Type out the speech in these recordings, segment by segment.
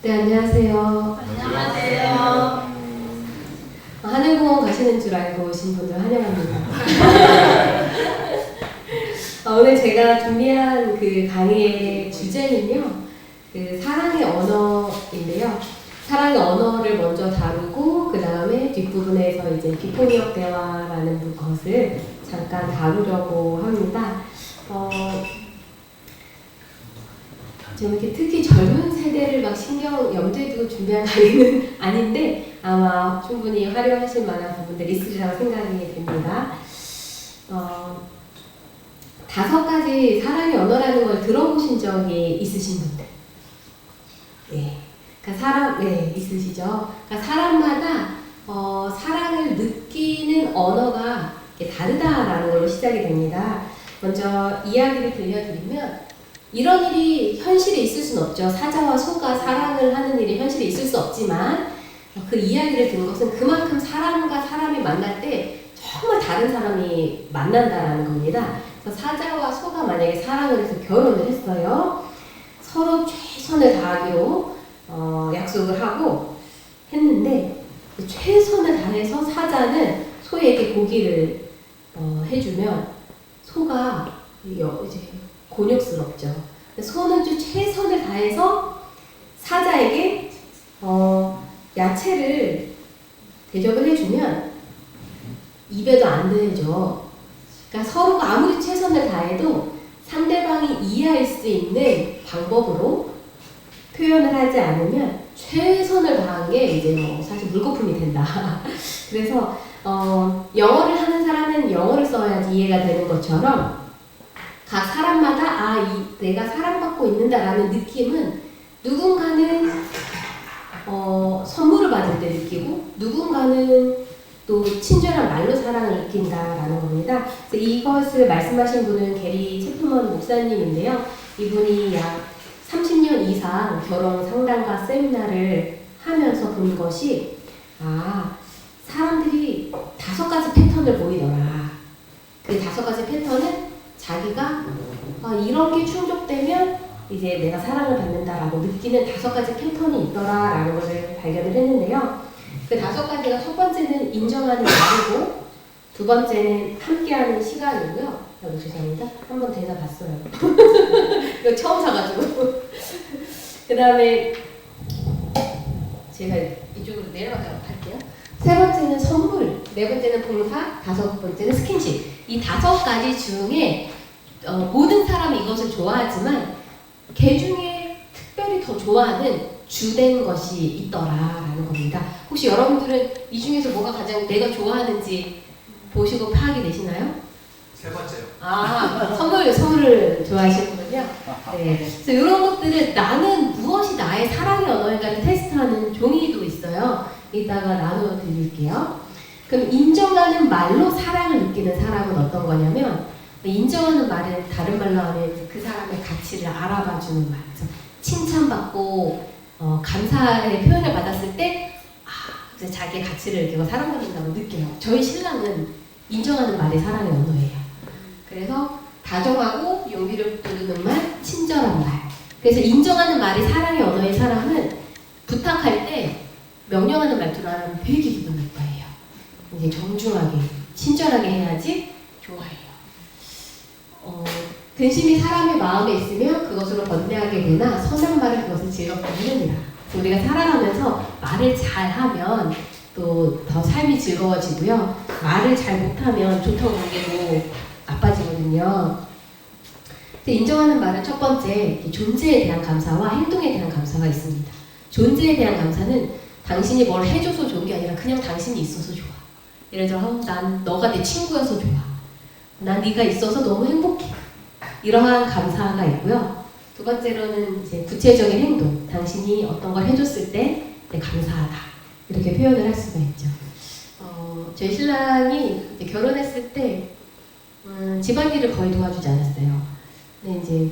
네, 안녕하세요. 안녕하세요. 하늘공원 가시는 줄 알고 오신 분들 환영합니다. 오늘 제가 준비한 그 강의의 주제는요, 그 사랑의 언어인데요. 사랑의 언어를 먼저 다루고, 그 다음에 뒷부분에서 이제 비폭력 대화라는 것을 잠깐 다루려고 합니다. 좀 이렇게 특히 젊은 세대를 막 염두에 두고 준비한 강의는 아닌데 아마 충분히 활용하실 만한 부분들이 있으리라고 생각이 됩니다. 5가지 사랑의 언어라는 걸 들어보신 적이 있으신 분들? 네. 그러니까 있으시죠? 그러니까 사람마다 사랑을 느끼는 언어가 다르다라는 걸로 시작이 됩니다. 먼저 이야기를 들려드리면 이런 일이 현실에 있을 수는 없죠. 사자와 소가 사랑을 하는 일이 현실에 있을 수 없지만 그 이야기를 든 것은 그만큼 사람과 사람이 만날 때 정말 다른 사람이 만난다라는 겁니다. 그래서 사자와 소가 만약에 사랑을 해서 결혼을 했어요. 서로 최선을 다하기로 약속을 하고 했는데 최선을 다해서 사자는 소에게 고기를 해주면 소가 이제 곤욕스럽죠. 소는 좀 최선을 다해서 사자에게 야채를 대접을 해주면 입에도 안 들죠. 그러니까 서로가 아무리 최선을 다해도 상대방이 이해할 수 있는 방법으로 표현을 하지 않으면 최선을 다한 게 이제 사실 물거품이 된다. 그래서 영어를 하는 사람은 영어를 써야지 이해가 되는 것처럼 각 사람마다 내가 사랑받고 있는다라는 느낌은 누군가는 선물을 받을 때 느끼고 누군가는 또 친절한 말로 사랑을 느낀다라는 겁니다. 그래서 이것을 말씀하신 분은 게리 체프먼 목사님인데요. 이분이 약 30년 이상 결혼 상담과 세미나를 하면서 본 것이 사람들이 5가지 패턴을 보이더라. 그 5가지 패턴은 자기가 이런 게 충족되면 이제 내가 사랑을 받는다라고 느끼는 5가지 패턴이 있더라라는 것을 발견을 했는데요. 그 5가지가 첫 번째는 인정하는 말이고, 두 번째는 함께하는 시간이고요. 죄송합니다. 한번 대사 봤어요. 이거 처음 사가지고. 그 다음에 제가 이쪽으로 내려가도록 할게요. 세 번째는 선물, 네 번째는 봉사, 5번째는 스킨십. 이 5가지 중에 모든 사람이 이것을 좋아하지만 걔 중에 특별히 더 좋아하는 주된 것이 있더라라는 겁니다. 혹시 여러분들은 이 중에서 뭐가 가장 내가 좋아하는지 보시고 파악이 되시나요? 세 번째요. 선물을 좋아하시는군요. 네. 그래서 이런 것들은 나는 무엇이 나의 사랑의 언어인가를 테스트하는 종이도 있어요. 이따가 나눠 드릴게요. 그럼 인정하는 말로 사랑을 느끼는 사람은 어떤 거냐면, 인정하는 말은 다른 말로 하면 그 사람의 가치를 알아봐 주는 말. 칭찬받고 감사의 표현을 받았을 때 이제 자기의 가치를 느끼고 사랑받는다고 느껴요. 저희 신랑은 인정하는 말이 사랑의 언어예요. 그래서 다정하고 용기를 부르는 말, 친절한 말. 그래서 인정하는 말이 사랑의 언어인 사람은 부탁할 때 명령하는 말투로 하면 되게 기분 나빠해요. 이제 정중하게, 친절하게 해야지 좋아해요. 근심이 사람의 마음에 있으면 그것으로 번뇌하게 되나 선한 말은 그것을 즐겁게 하느니라. 우리가 살아가면서 말을 잘하면 또 더 삶이 즐거워지고요. 말을 잘 못하면 좋다고 보기도 나빠지거든요. 인정하는 말은 첫 번째, 존재에 대한 감사와 행동에 대한 감사가 있습니다. 존재에 대한 감사는 당신이 뭘 해줘서 좋은 게 아니라 그냥 당신이 있어서 좋아. 예를 들어 난 너가 내 친구여서 좋아. 난 네가 있어서 너무 행복해. 이러한 감사가 있고요. 두 번째로는 이제 구체적인 행동. 당신이 어떤 걸 해줬을 때 감사하다. 이렇게 표현을 할 수가 있죠. 저희 신랑이 이제 결혼했을 때 집안일을 거의 도와주지 않았어요. 근데 이제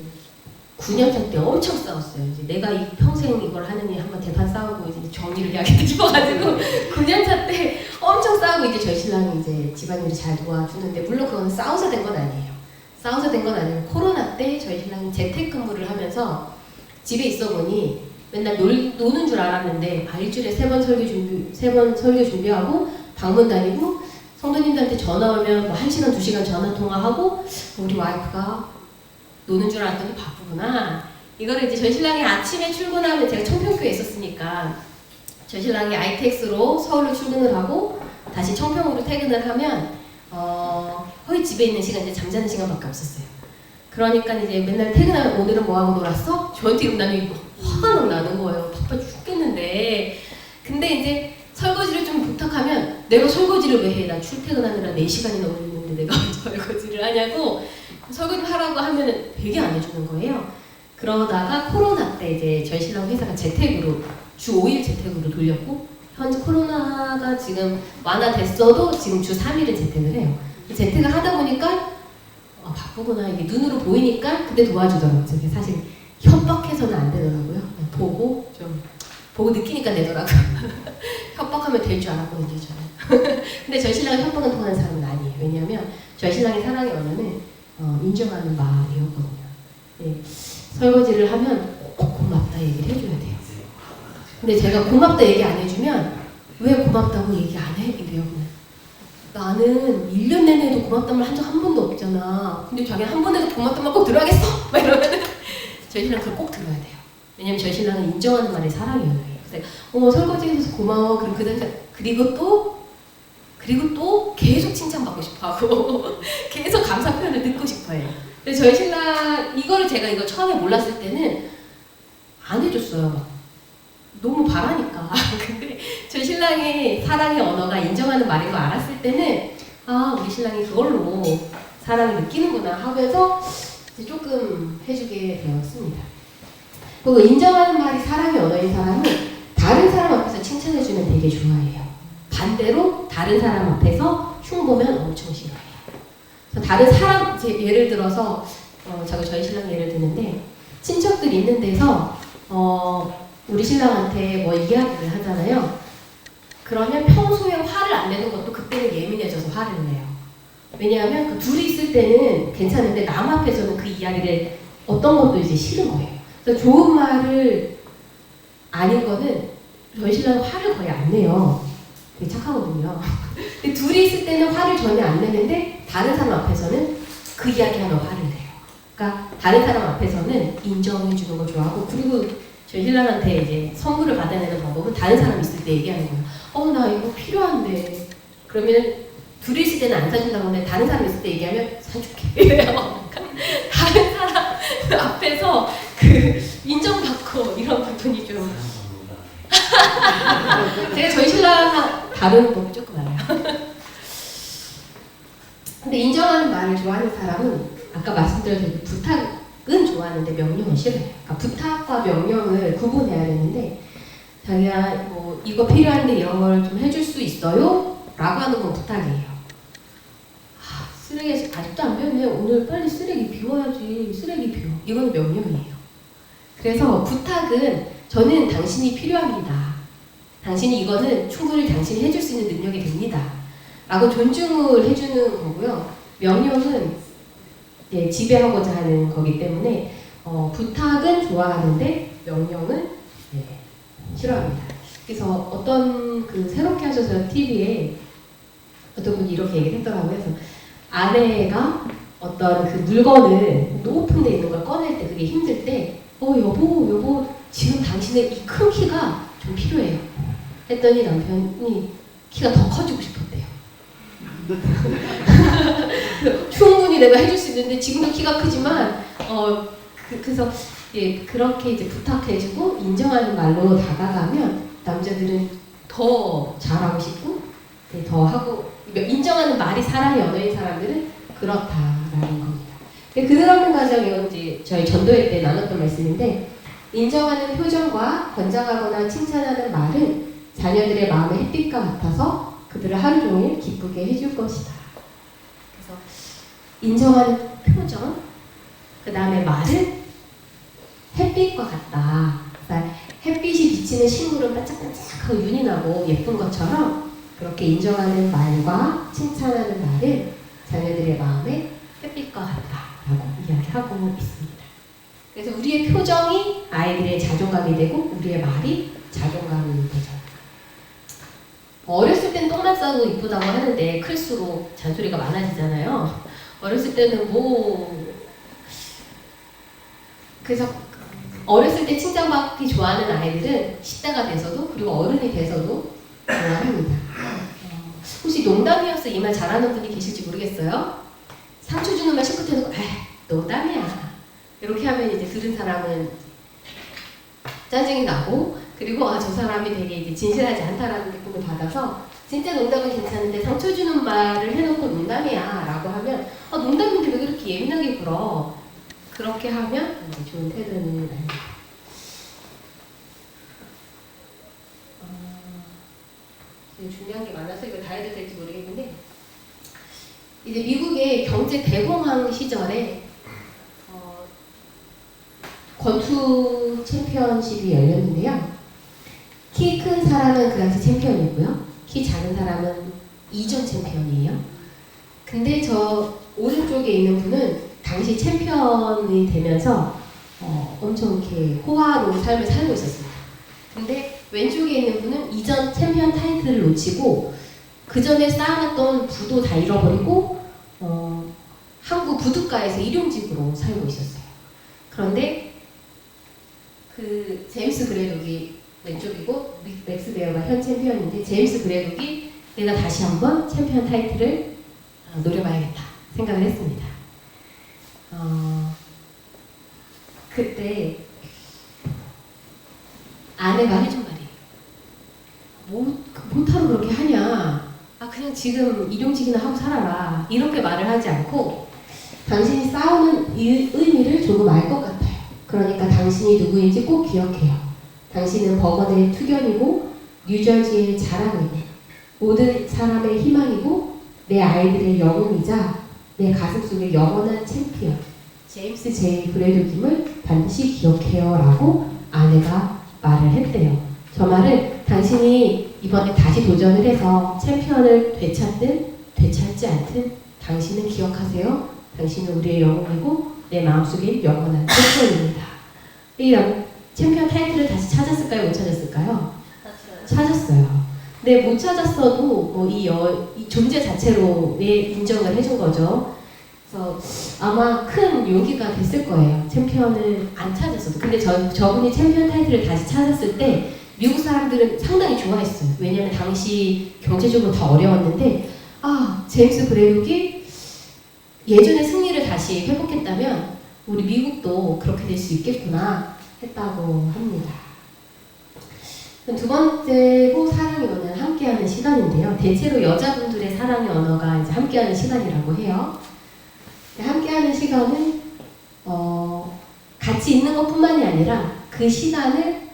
9년차 때 엄청 싸웠어요. 이제 내가 평생 이걸 하느니 한번 대판 싸우고 이제 정리를 해야겠다 싶어가지고 9년차 때 엄청 싸우고 이제 저희 신랑이 이제 집안일을 잘 도와주는데 물론 그건 싸워서 된 건 아니에요. 싸워서 된 건 아니고 코로나 때 저희 신랑이 재택근무를 하면서 집에 있어 보니 맨날 노는 줄 알았는데 일주일에 3번 설교 준비하고 방문 다니고 성도님들한테 전화 오면 뭐 1시간, 2시간 전화 통화하고 우리 와이프가 노는 줄 알았더니 바쁘구나. 이거를 이제 저희 신랑이 아침에 출근하면 제가 청평교에 있었으니까 저희 신랑이 ITX로 서울로 출근을 하고 다시 청평으로 퇴근을 하면 거의 집에 있는 시간 이제 잠자는 시간밖에 없었어요. 그러니까 이제 맨날 퇴근하면 오늘은 뭐하고 놀았어? 저한테 나는 화가 너무 나는 거예요. 바빠 죽겠는데. 근데 이제 설거지를 좀 부탁하면 내가 설거지를 왜 해? 난 출퇴근하느라 4시간이나 걸리는데 내가 왜 설거지를 하냐고 설거지 하라고 하면 되게 안 해주는 거예요. 그러다가 코로나 때 이제 저희 신랑 회사가 재택으로 주 5일 재택으로 돌렸고 현재 코로나가 지금 완화됐어도 지금 주 3일은 재택을 해요. 재택을 하다 보니까 바쁘구나 이게 눈으로 보이니까 그때 도와주더라고요. 저게 사실 협박해서는 안 되더라고요. 보고 느끼니까 되더라고요. 협박하면 될 줄 알았거든요, 저는. 근데 저희 신랑이 협박은 통하는 사람은 아니에요. 왜냐하면 저희 신랑의 사랑의 언어는 인정하는 말이었거든요. 네. 설거지를 하면 꼭 고맙다 얘기를 해줘야 돼요. 근데 제가 고맙다 얘기 안 해주면 왜 고맙다고 얘기 안 해? 이래요. 나는 1년 내내도 고맙다는 말 한 적 한 번도 없잖아. 근데 자기는 한 번에도 고맙다는 말 꼭 들어야겠어? 막 이러면 저희 신랑 그걸 꼭 들어야 돼요. 왜냐면 저희 신랑은 인정하는 말이 사랑이에요. 그래서 설거지 해줘서 고마워. 그럼 그리고 또 계속 칭찬받고 싶어하고 계속 감사 표현을 듣고 싶어해요. 그래서 저희 신랑 제가 이거 처음에 몰랐을 때는 안 해줬어요. 너무 바라니까. 근데 저희 신랑의 사랑의 언어가 인정하는 말인 거 알았을 때는 우리 신랑이 그걸로 사랑을 느끼는구나 하면서 조금 해주게 되었습니다. 그리고 인정하는 말이 사랑의 언어인 사람은 다른 사람 앞에서 칭찬해주면 되게 좋아해요. 반대로 다른 사람 앞에서 흉보면 엄청 싫어해요. 그래서 다른 사람, 예를 들어서 저희 신랑 예를 드는데 친척들 있는 데서 우리 신랑한테 뭐 이야기를 하잖아요. 그러면 평소에 화를 안 내는 것도 그때는 예민해져서 화를 내요. 왜냐하면 그 둘이 있을 때는 괜찮은데 남 앞에서는 그 이야기를 어떤 것도 이제 싫은 거예요. 그래서 좋은 말을 아닌 거는 저희 신랑은 화를 거의 안 내요. 되게 착하거든요. 근데 둘이 있을 때는 화를 전혀 안 내는데 다른 사람 앞에서는 그 이야기 하면 화를 내요. 그러니까 다른 사람 앞에서는 인정해 주는 걸 좋아하고 그리고 저희 신랑한테 이제 선물을 받아내는 방법은 다른 사람 있을 때 얘기하는 거예요. 나 이거 필요한데. 그러면 둘이 있을 때는 안 사준다고 하는데 다른 사람 있을 때 얘기하면 사줄게. 이래요. 다른 사람 앞에서 인정받고 이런 부분이 좀 제가 저희 신랑과 다른 법이 조금 알아요. 근데 인정하는 말을 좋아하는 사람은 아까 말씀드렸듯이 부탁은 좋아하는데 명령은 싫어해요. 그러니까 부탁과 명령을 구분해야 되는데 자기가 뭐 이거 필요한데 이런 걸 좀 해줄 수 있어요? 라고 하는 건 부탁이에요. 쓰레기 아직도 안 비웠네. 오늘 빨리 쓰레기 비워야지. 쓰레기 비워. 이건 명령이에요. 그래서 부탁은 저는 당신이 필요합니다. 당신이 이거는 충분히 당신이 해줄 수 있는 능력이 됩니다. 라고 존중을 해주는 거고요. 명령은 지배하고자 하는 거기 때문에 부탁은 좋아하는데 명령은 싫어합니다. 그래서 어떤 새롭게 하셔서 TV에 어떤 분이 이렇게 얘기를 했더라고요. 그래서 아내가 어떤 그 물건을 높은 데 있는 걸 꺼낼 때 그게 힘들 때 여보 지금 당신의 이 큰 키가 좀 필요해요. 했더니 남편이 키가 더 커지고 싶었대요. 충분히 내가 해줄 수 있는데 지금도 키가 크지만 그래서 그렇게 이제 부탁해주고 인정하는 말로 다가가면 남자들은 더 잘하고 싶고 더 하고 인정하는 말이 사랑의 언어인 사람들은 그렇다라는 겁니다. 그 들어가는 과정이 이제 저희 전도회 때 나눴던 말씀인데 인정하는 표정과 권장하거나 칭찬하는 말은 자녀들의 마음의 햇빛과 같아서 그들을 하루 종일 기쁘게 해줄 것이다. 그래서 인정하는 표정, 그 다음에 말은 햇빛과 같다. 그러니까 햇빛이 비치는 식물은 반짝반짝하고 윤이 나고 예쁜 것처럼 그렇게 인정하는 말과 칭찬하는 말은 자녀들의 마음에 햇빛과 같다라고 이야기하고 있습니다. 그래서 우리의 표정이 아이들의 자존감이 되고 우리의 말이 자존감이 되죠. 어렸을 땐 똥만 싸고 이쁘다고 하는데 클수록 잔소리가 많아지잖아요. 어렸을 때는 그래서 어렸을 때 칭찬받기 좋아하는 아이들은 10대가 돼서도 그리고 어른이 돼서도 좋아합니다. 혹시 농담이어서 이 말 잘하는 분이 계실지 모르겠어요. 상처 주는 말 실컷 해놓고 농담이야 이렇게 하면 이제 들은 사람은 짜증이 나고 그리고 저 사람이 되게 이제 진실하지 않다라는 느낌을 받아서 진짜 농담은 괜찮은데 상처 주는 말을 해놓고 농담이야 라고 하면 농담인데 왜 그렇게 예민하게 굴어 그렇게 하면 이제 좋은 태도는 아닙니다. 중요한 게 많아서 이거 다 해도 될지 모르겠는데 이제 미국의 경제 대공황 시절에 권투 챔피언십이 열렸는데요. 키 큰 사람은 그 당시 챔피언이고요. 키 작은 사람은 2전 챔피언이에요. 근데 저 오른쪽에 있는 분은 당시 챔피언이 되면서 엄청 이렇게 호화로운 삶을 살고 있었습니다. 근데 왼쪽에 있는 분은 이전 챔피언 타이틀을 놓치고 그 전에 쌓아놨던 부도 다 잃어버리고 한국 부둣가에서 일용직으로 살고 있었어요. 그런데 그 제임스 그레독이 왼쪽이고 맥스 베어가 현 챔피언인데 제임스 그레독이 내가 다시 한번 챔피언 타이틀을 노려봐야겠다 생각을 했습니다. 그때 아내가 해준 말이에요. 못하러 그렇게 하냐. 그냥 지금 일용직이나 하고 살아라. 이렇게 말을 하지 않고 당신이 싸우는 의미를 조금 알 것 같아요. 그러니까 당신이 누구인지 꼭 기억해요. 당신은 버건의 투견이고 뉴저지에 자라고 있는 모든 사람의 희망이고 내 아이들의 영웅이자 내 가슴속의 영원한 챔피언 제임스 제이 브래독임을 반드시 기억해요 라고 아내가 말을 했대요. 저 말은 당신이 이번에 다시 도전을 해서 챔피언을 되찾든 되찾지 않든 당신은 기억하세요. 당신은 우리의 영웅이고 내 마음속에 영원한 챔피언입니다. 이 챔피언 타이틀을 다시 찾았을까요? 못 찾았을까요? 찾았어요. 근데 못 찾았어도 이 존재 자체로 인정을 해준 거죠. 그래서 아마 큰 용기가 됐을 거예요. 챔피언을 안 찾았어도. 근데 저분이 챔피언 타이틀을 다시 찾았을 때 미국 사람들은 상당히 좋아했어요. 왜냐면 당시 경제적으로 더 어려웠는데 제임스 브레독이 예전의 승리를 다시 회복했다면 우리 미국도 그렇게 될 수 있겠구나 했다고 합니다. 두 번째로 사랑의 언어는 함께하는 시간인데요. 대체로 여자분들의 사랑의 언어가 이제 함께하는 시간이라고 해요. 함께하는 시간은 같이 있는 것뿐만이 아니라 그 시간을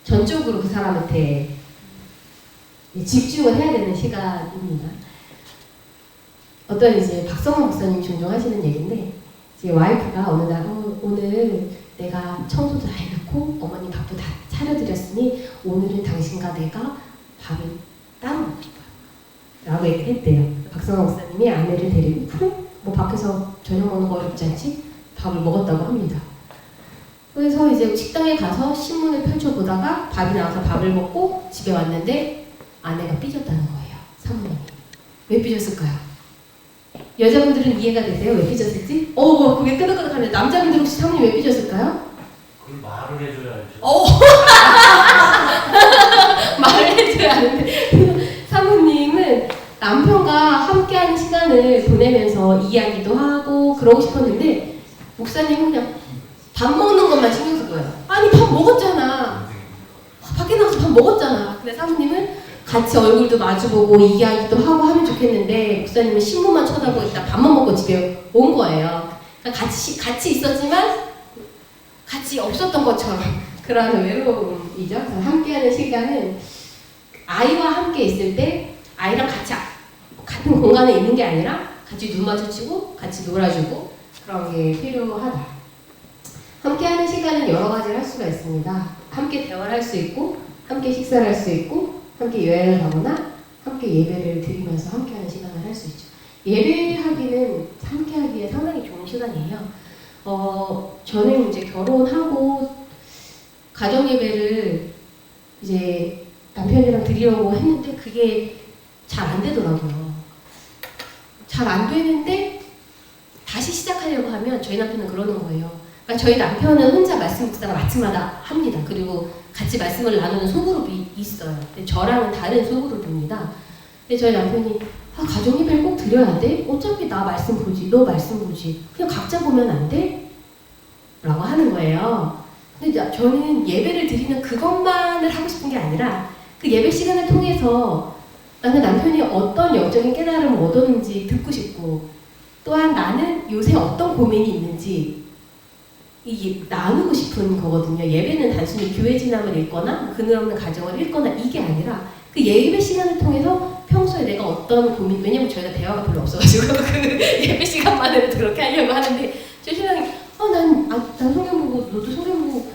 전적으로 그 사람한테 집중을 해야 되는 시간입니다. 어떤 이제 박성환 목사님이 종종 하시는 얘기인데 제 와이프가 어느 날 오늘 내가 청소도 다 해놓고 어머니 밥도 다 차려드렸으니 오늘은 당신과 내가 밥을 따로 먹고 싶어요 라고 얘기했대요. 박성환 목사님이 아내를 데리고 그래? 뭐 밖에서 저녁 먹는 거 어렵지 않지? 밥을 먹었다고 합니다. 그래서 이제 식당에 가서 신문을 펼쳐보다가 밥이 나와서 밥을 먹고 집에 왔는데 아내가 삐졌다는 거예요. 사모님이. 왜 삐졌을까요? 여자분들은 이해가 되세요? 왜 삐졌을지? 그게 끄덕끄덕하는데 남자분들 혹시 사모님 왜 삐졌을까요? 그걸 말을 해줘야 알죠. 말을 해줘야 하는데 사모님은 남편과 함께하는 시간을 보내면서 이야기도 하고 그러고 싶었는데 목사님은 그냥 밥 먹는 것만 신경 쓴 거예요. 아니 밥 먹었잖아. 밖에 나가서 밥 먹었잖아. 근데 사모님은 같이 얼굴도 마주보고 이야기도 하고 하면 좋겠는데 목사님은 신문만 쳐다보고 있다 밥만 먹고 집에 온 거예요. 그러니까 같이 있었지만 같이 없었던 것처럼 그런 외로움이죠. 그래서 함께하는 시간은 아이와 함께 있을 때 아이랑 같은 공간에 있는 게 아니라 같이 눈 마주치고 같이 놀아주고 그런 게 필요하다. 함께하는 시간은 여러 가지를 할 수가 있습니다. 함께 대화를 할 수 있고 함께 식사를 할 수 있고 함께 여행을 가거나 함께 예배를 드리면서 함께하는 시간을 할 수 있죠. 예배하기는 함께하기에 상당히 좋은 시간이에요. 저는 이제 결혼하고 가정 예배를 이제 남편이랑 드리려고 했는데 그게 잘 안 되더라고요. 잘 안 되는데 다시 시작하려고 하면 저희 남편은 그러는 거예요. 그러니까 저희 남편은 혼자 말씀 묵상을 아침마다 합니다. 그리고 같이 말씀을 나누는 소그룹이 있어요. 근데 저랑은 다른 소그룹입니다. 근데 저희 남편이 가정 예배를 꼭 드려야 돼? 어차피 나 말씀 보지, 너 말씀 보지. 그냥 각자 보면 안 돼? 라고 하는 거예요. 근데 저는 예배를 드리는 그것만을 하고 싶은 게 아니라 그 예배 시간을 통해서 나는 남편이 어떤 영적인 깨달음을 얻었는지 듣고 싶고 또한 나는 요새 어떤 고민이 있는지 나누고 싶은 거거든요. 예배는 단순히 교회 진학을 읽거나 그늘없는 가정을 읽거나 이게 아니라 그 예배 시간을 통해서 평소에 내가 어떤 고민, 왜냐면 저희가 대화가 별로 없어가지고 그 예배 시간만으로 그렇게 하려고 하는데 저 신랑이 난 성경 보고 너도 성경 보고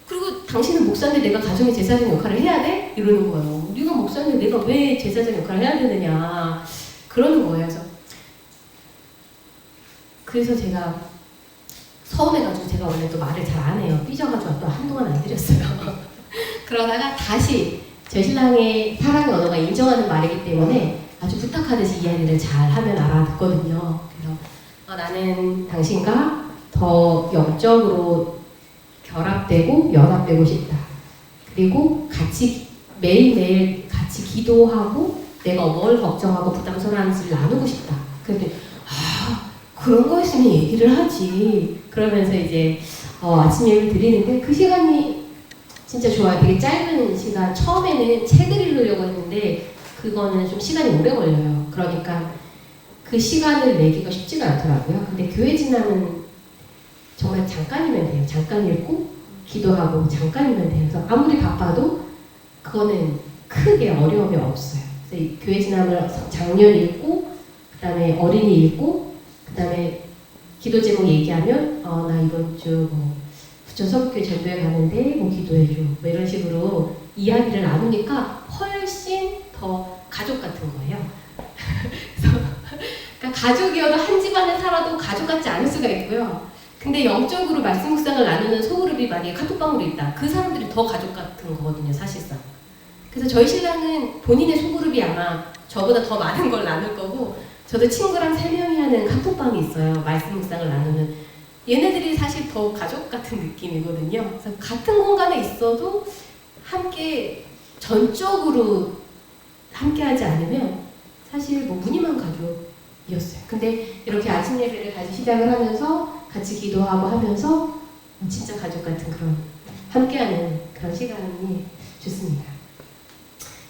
그리고 당신은 목사인데 내가 가정의 제사장 역할을 해야 돼? 이러는 거예요. 네가 목사인데 내가 왜 제사장 역할을 해야 되느냐 그러는 거예요. 그래서 제가 서운해가지고 제가 원래 또 말을 잘 안 해요. 삐져가지고 또 한동안 안 드렸어요. 그러다가 다시 제 신랑의 사랑의 언어가 인정하는 말이기 때문에 아주 부탁하듯이 이야기를 잘 하면 알아듣거든요. 그래서 나는 당신과 더 영적으로 결합되고 연합되고 싶다. 그리고 같이 매일매일 같이 기도하고 내가 뭘 걱정하고 부담스러워하는지를 나누고 싶다. 그랬더니 그런 거였으면 얘기를 하지. 그러면서 이제 아침 예배를 드리는데 그 시간이 진짜 좋아요. 되게 짧은 시간. 처음에는 책을 읽으려고 했는데 그거는 좀 시간이 오래 걸려요. 그러니까 그 시간을 내기가 쉽지가 않더라고요. 근데 교회 지나면 정말 잠깐이면 돼요. 잠깐 읽고 기도하고 잠깐이면 돼요. 그래서 아무리 바빠도 그거는 크게 어려움이 없어요. 그래서 교회 지나면 장년 읽고 그다음에 어린이 읽고 그다음에 기도 제목 얘기하면 나 이번 주 부천 서북교회 전도회 가는데 기도해줘 뭐 이런 식으로 이야기를 나누니까 훨씬 더 가족 같은 거예요. 그래서 그러니까 가족이어도 한 집안에 살아도 가족 같지 않을 수가 있고요. 근데 영적으로 말씀 묵상을 나누는 소그룹이 만약에 카톡방으로 있다. 그 사람들이 더 가족 같은 거거든요, 사실상. 그래서 저희 신랑은 본인의 소그룹이 아마 저보다 더 많은 걸 나눌 거고 저도 친구랑 3명이 하는 카톡방이 있어요. 말씀 묵상을 나누는. 얘네들이 사실 더 가족 같은 느낌이거든요. 그래서 같은 공간에 있어도 함께 전적으로 함께 하지 않으면 사실 무늬만 가족이었어요. 근데 이렇게 아침 예배를 다시 시작을 하면서 같이 기도하고 하면서 진짜 가족 같은 그런 함께하는 그런 시간이 좋습니다.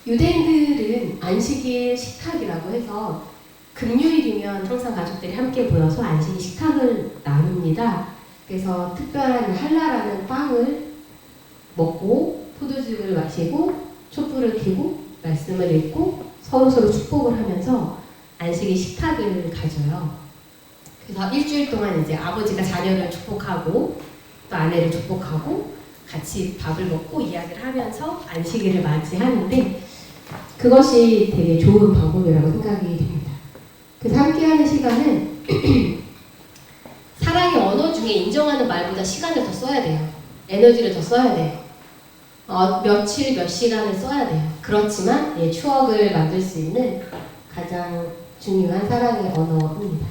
유대인들은 안식일 식탁이라고 해서 금요일이면 항상 가족들이 함께 모여서 안식일 식탁을 나눕니다. 그래서 특별한 할라라는 빵을 먹고 포도즙을 마시고 촛불을 켜고 말씀을 읽고 서로서로 축복을 하면서 안식일 식탁을 가져요. 그래서 일주일 동안 이제 아버지가 자녀를 축복하고 또 아내를 축복하고 같이 밥을 먹고 이야기를 하면서 안식일을 맞이하는데 그것이 되게 좋은 방법이라고 생각이 됩니다. 그래서 함께하는 시간은 사랑의 언어 중에 인정하는 말보다 시간을 더 써야 돼요. 에너지를 더 써야 돼요. 며칠 몇 시간을 써야 돼요. 그렇지만 추억을 만들 수 있는 가장 중요한 사랑의 언어입니다.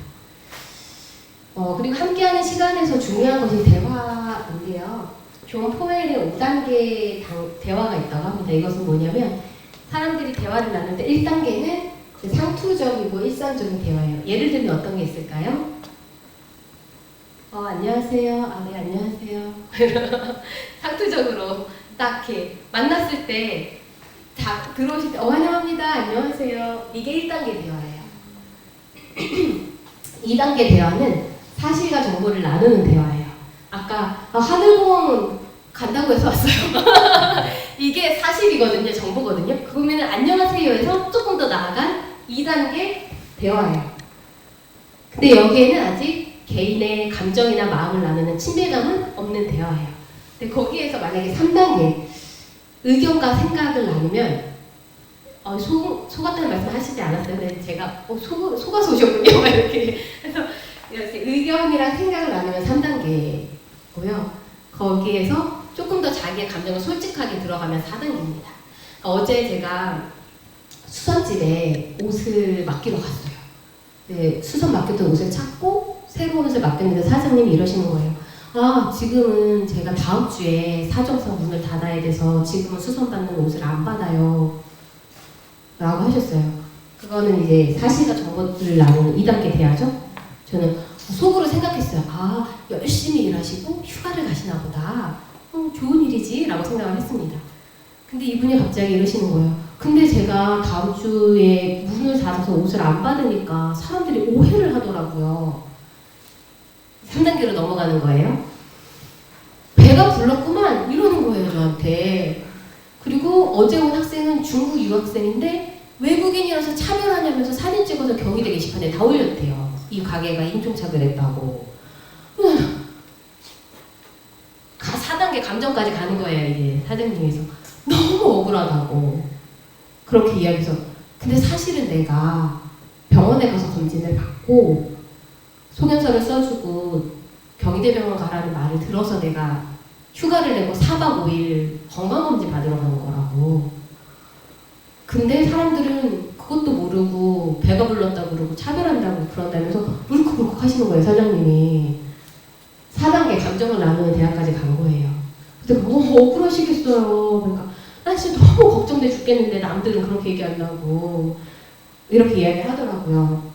그리고 함께하는 시간에서 중요한 것이 대화인데요. 존 포웰의 5단계 대화가 있다고 합니다. 이것은 뭐냐면 사람들이 대화를 나눌 때 1단계는 상투적이고 일상적인 대화예요. 예를 들면 어떤 게 있을까요? 안녕하세요. 네, 안녕하세요. 상투적으로 딱 이렇게 만났을 때 들어오실 때 환영합니다. 안녕하세요. 이게 1단계 대화예요. 2단계 대화는 사실과 정보를 나누는 대화예요. 아까 하늘공원 간다고 해서 왔어요. 이게 사실이거든요. 정보거든요. 그러면 안녕하세요에서 조금 더 나아간 2단계 대화예요. 근데 여기에는 아직 개인의 감정이나 마음을 나누는 친밀감은 없는 대화예요. 근데 거기에서 만약에 3단계 의견과 생각을 나누면 속았다는 말씀 하시지 않았어요. 근데 제가 속아서 오셨군요. 이렇게. 그래서 이렇게 의견이랑 생각을 나누면 3단계고요. 거기에서 조금 더 자기의 감정을 솔직하게 들어가면 4단계입니다. 어제 제가 수선집에 옷을 맡기러 갔어요. 네, 수선 맡겼던 옷을 찾고 새로운 옷을 맡겼는데 사장님이 이러시는 거예요. 아, 지금은 제가 다음 주에 사정상 문을 닫아야 돼서 지금은 수선받는 옷을 안 받아요. 라고 하셨어요. 그거는 이제 사실과 정보를 나누는 2단계 대화죠. 저는 속으로 생각했어요. 아, 열심히 일하시고 휴가를 가시나 보다. 좋은 일이지 라고 생각을 했습니다. 근데 이분이 갑자기 이러시는 거예요. 근데 제가 다음 주에 문을 닫아서 옷을 안 받으니까 사람들이 오해를 하더라고요. 3단계로 넘어가는 거예요. 배가 불렀구만 이러는 거예요, 저한테. 그리고 어제 온 학생은 중국 유학생인데 외국인이라서 차별하냐면서 사진 찍어서 경희대 게시판에 다 올렸대요. 이 가게가 인종차별했다고. 4단계 감정까지 가는 거예요, 이게 사장님에서. 너무 억울하다고. 그렇게 이야기해서. 근데 사실은 내가 병원에 가서 검진을 받고 소견서를 써주고 경희대병원 가라는 말을 들어서 내가 휴가를 내고 4박 5일 건강검진 받으러 가는 거라고. 근데 사람들은 그것도 모르고 배가 불렀다고 그러고 차별한다고 그런다면서 울컥울컥 하시는 거예요, 사장님이. 4단계 감정을 나누는 대화까지 간 거예요. 그래서 억울하시겠어요. 그러니까 난 진짜 너무 걱정돼 죽겠는데 남들은 그렇게 얘기한다고 이렇게 이야기를 하더라고요.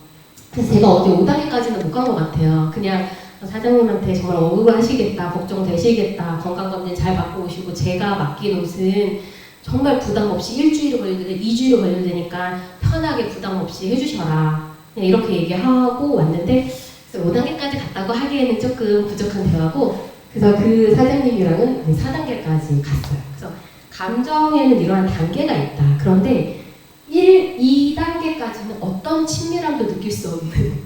그래서 제가 어제 5단계까지는 못 간 것 같아요. 그냥 사장님한테 정말 억울하시겠다, 걱정되시겠다, 건강검진 잘 받고 오시고 제가 맡긴 옷은 정말 부담 없이 일주일을 걸려도 돼, 2주일을 걸려도 되니까 편하게 부담 없이 해주셔라. 그냥 이렇게 얘기하고 왔는데 5단계까지 갔다고 하기에는 조금 부족한 대화고 그래서 그 사장님이랑은 4단계까지 갔어요. 그래서 감정에는 이러한 단계가 있다. 그런데 2단계까지는 어떤 친밀함도 느낄 수 없는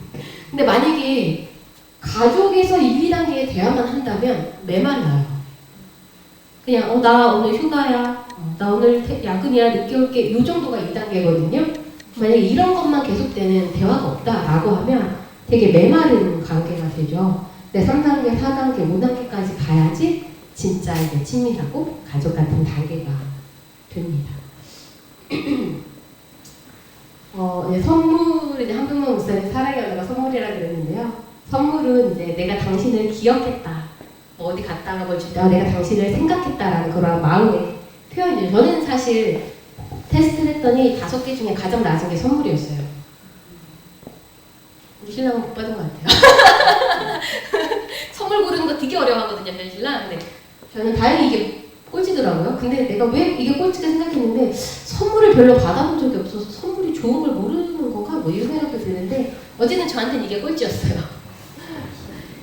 근데 만약에 가족에서 1, 2단계의 대화만 한다면 메말라요. 그냥 나 오늘 휴가야, 나 오늘 야근이야, 늦게 올게 이 정도가 2단계거든요. 만약에 이런 것만 계속되는 대화가 없다라고 하면 되게 메마른 관계가 되죠. 근데 3단계, 4단계, 5단계까지 가야지 진짜 이제 친밀하고 가족 같은 단계가 됩니다. 선물, 이제 한병만 목사님 사랑의 언어가 선물이라 그랬는데요. 선물은 이제 내가 당신을 기억했다. 뭐 어디 갔다가 뭘 줄 때 내가 당신을 생각했다라는 그런 마음의 표현이에요. 저는 사실 테스트를 했더니 5개 중에 가장 낮은 게 선물이었어요. 우리 신랑은 못 받은 것 같아요. 선물 고르는 거 되게 어려워하거든요, 저희 신랑. 근데 저는 다행히 이게 꼴찌더라고요. 근데 내가 왜 이게 꼴찌가 생각했는데 선물을 별로 받아본 적이 없어서 선물이 좋은 걸 모르는 건가? 뭐 이런 생각도 드는데 어쨌든 저한테는 이게 꼴찌였어요.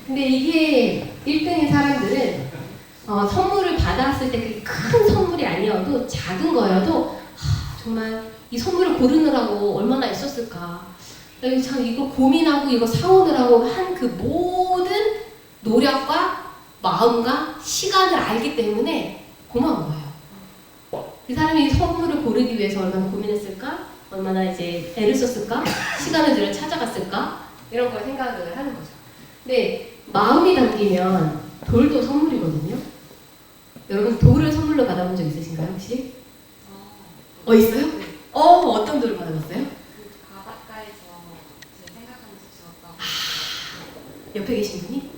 근데 이게 1등인 사람들은 선물을 받았을 때 그게 큰 선물이 아니어도 작은 거여도 정말 이 선물을 고르느라고 얼마나 있었을까. 참 이거 고민하고 이거 사오느라고 한 그 모든 노력과 마음과 시간을 알기 때문에 고마운 거예요. 이 사람이 선물을 고르기 위해서 얼마나 고민했을까? 얼마나 이제 애를 썼을까? 시간을 들여 찾아갔을까? 이런 걸 생각을 하는 거죠. 근데 마음이 담기면 돌도 선물이거든요. 여러분 돌을 선물로 받아본 적 있으신가요 혹시? 있어요? 네. 어떤 돌 받아봤어요? 그 바닷가에서 제 생각하면서 주었다고. 옆에 계신 분이?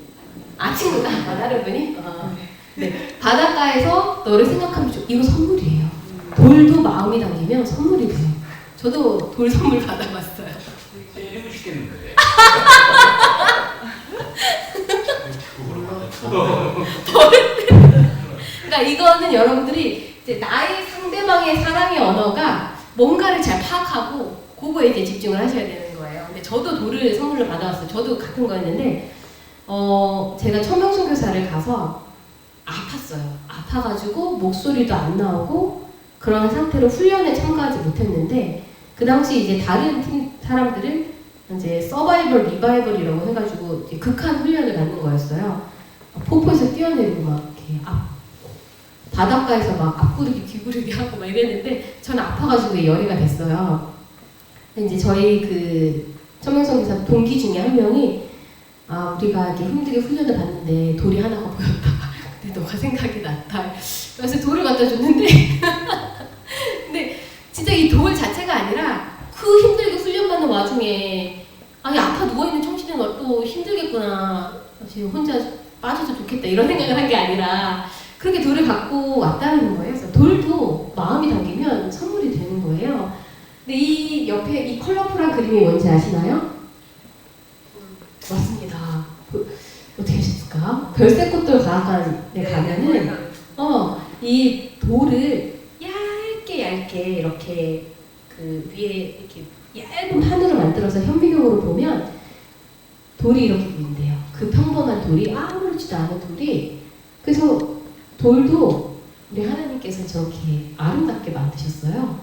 친구가? 다른 분이? 네. 바닷가에서 너를 생각하면 이거 선물이에요. 돌도 마음이 담기면 선물이 돼요. 저도 돌 선물 받아봤어요. 때리고 싶겠는데. 그러니까 이거는 여러분들이 이제 나의 상대방의 사랑의 언어가 뭔가를 잘 파악하고 그거에 이제 집중을 하셔야 되는 거예요. 근데 저도 돌을 선물로 받아왔어요. 저도 같은 거였는데 제가 천명선교사를 가서 아팠어요. 아파가지고 목소리도 안 나오고 그런 상태로 훈련에 참가하지 못했는데 그 당시 이제 다른 팀 사람들은 이제 서바이벌 리바이벌이라고 해가지고 이제 극한 훈련을 받는 거였어요. 폭포에서 뛰어내리고 막 이렇게 바닷가에서 막 앞구르기 뒤구르기 하고 막 이랬는데 저는 아파가지고 열애가 됐어요. 근데 이제 저희 그 천명선교사 동기 중에 한 명이 아, 우리가 이렇게 힘들게 훈련을 받는데 돌이 하나가 보였다. 근데 너가 생각이 났다. 그래서 돌을 갖다 줬는데 근데 진짜 이 돌 자체가 아니라 그 힘들게 훈련받는 와중에 아니 아파 누워있는 청춘이 또 힘들겠구나. 지금 혼자 빠져도 좋겠다 이런 생각을 한 게 아니라 그렇게 돌을 갖고 왔다는 거예요. 그래서 돌도 마음이 담기면 선물이 되는 거예요. 근데 이 옆에 이 컬러풀한 그림이 뭔지 아시나요? 맞습니다. 어떻게 하셨을까? 별새꽃돌 과학관에 가면은 이 돌을 얇게 이렇게 그 위에 이렇게 얇은 판으로 만들어서 현미경으로 보면 돌이 이렇게 보인대요. 그 평범한 돌이 아무렇지도 않은 돌이. 그래서 돌도 우리 하나님께서 저렇게 아름답게 만드셨어요.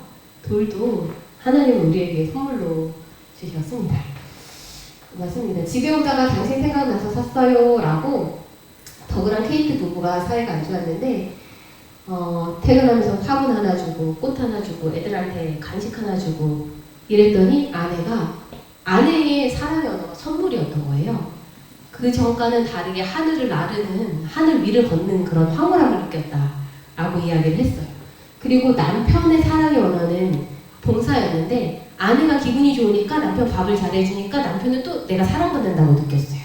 돌도 하나님은 우리에게 선물로 주셨습니다. 맞습니다. 집에 오다가 당신 생각나서 샀어요 라고 더그랑 케이트 부부가 사이가 안 좋았는데 퇴근하면서 화분 하나 주고 꽃 하나 주고 애들한테 간식 하나 주고 이랬더니 아내의 사랑의 언어가 선물이었던 거예요. 그 전과는 다르게 하늘을 나르는 하늘 위를 걷는 그런 황홀함을 느꼈다 라고 이야기를 했어요. 그리고 남편의 사랑의 언어는 봉사였는데 아내가 기분이 좋으니까 남편 밥을 잘해주니까 남편은 또 내가 사랑받는다고 느꼈어요.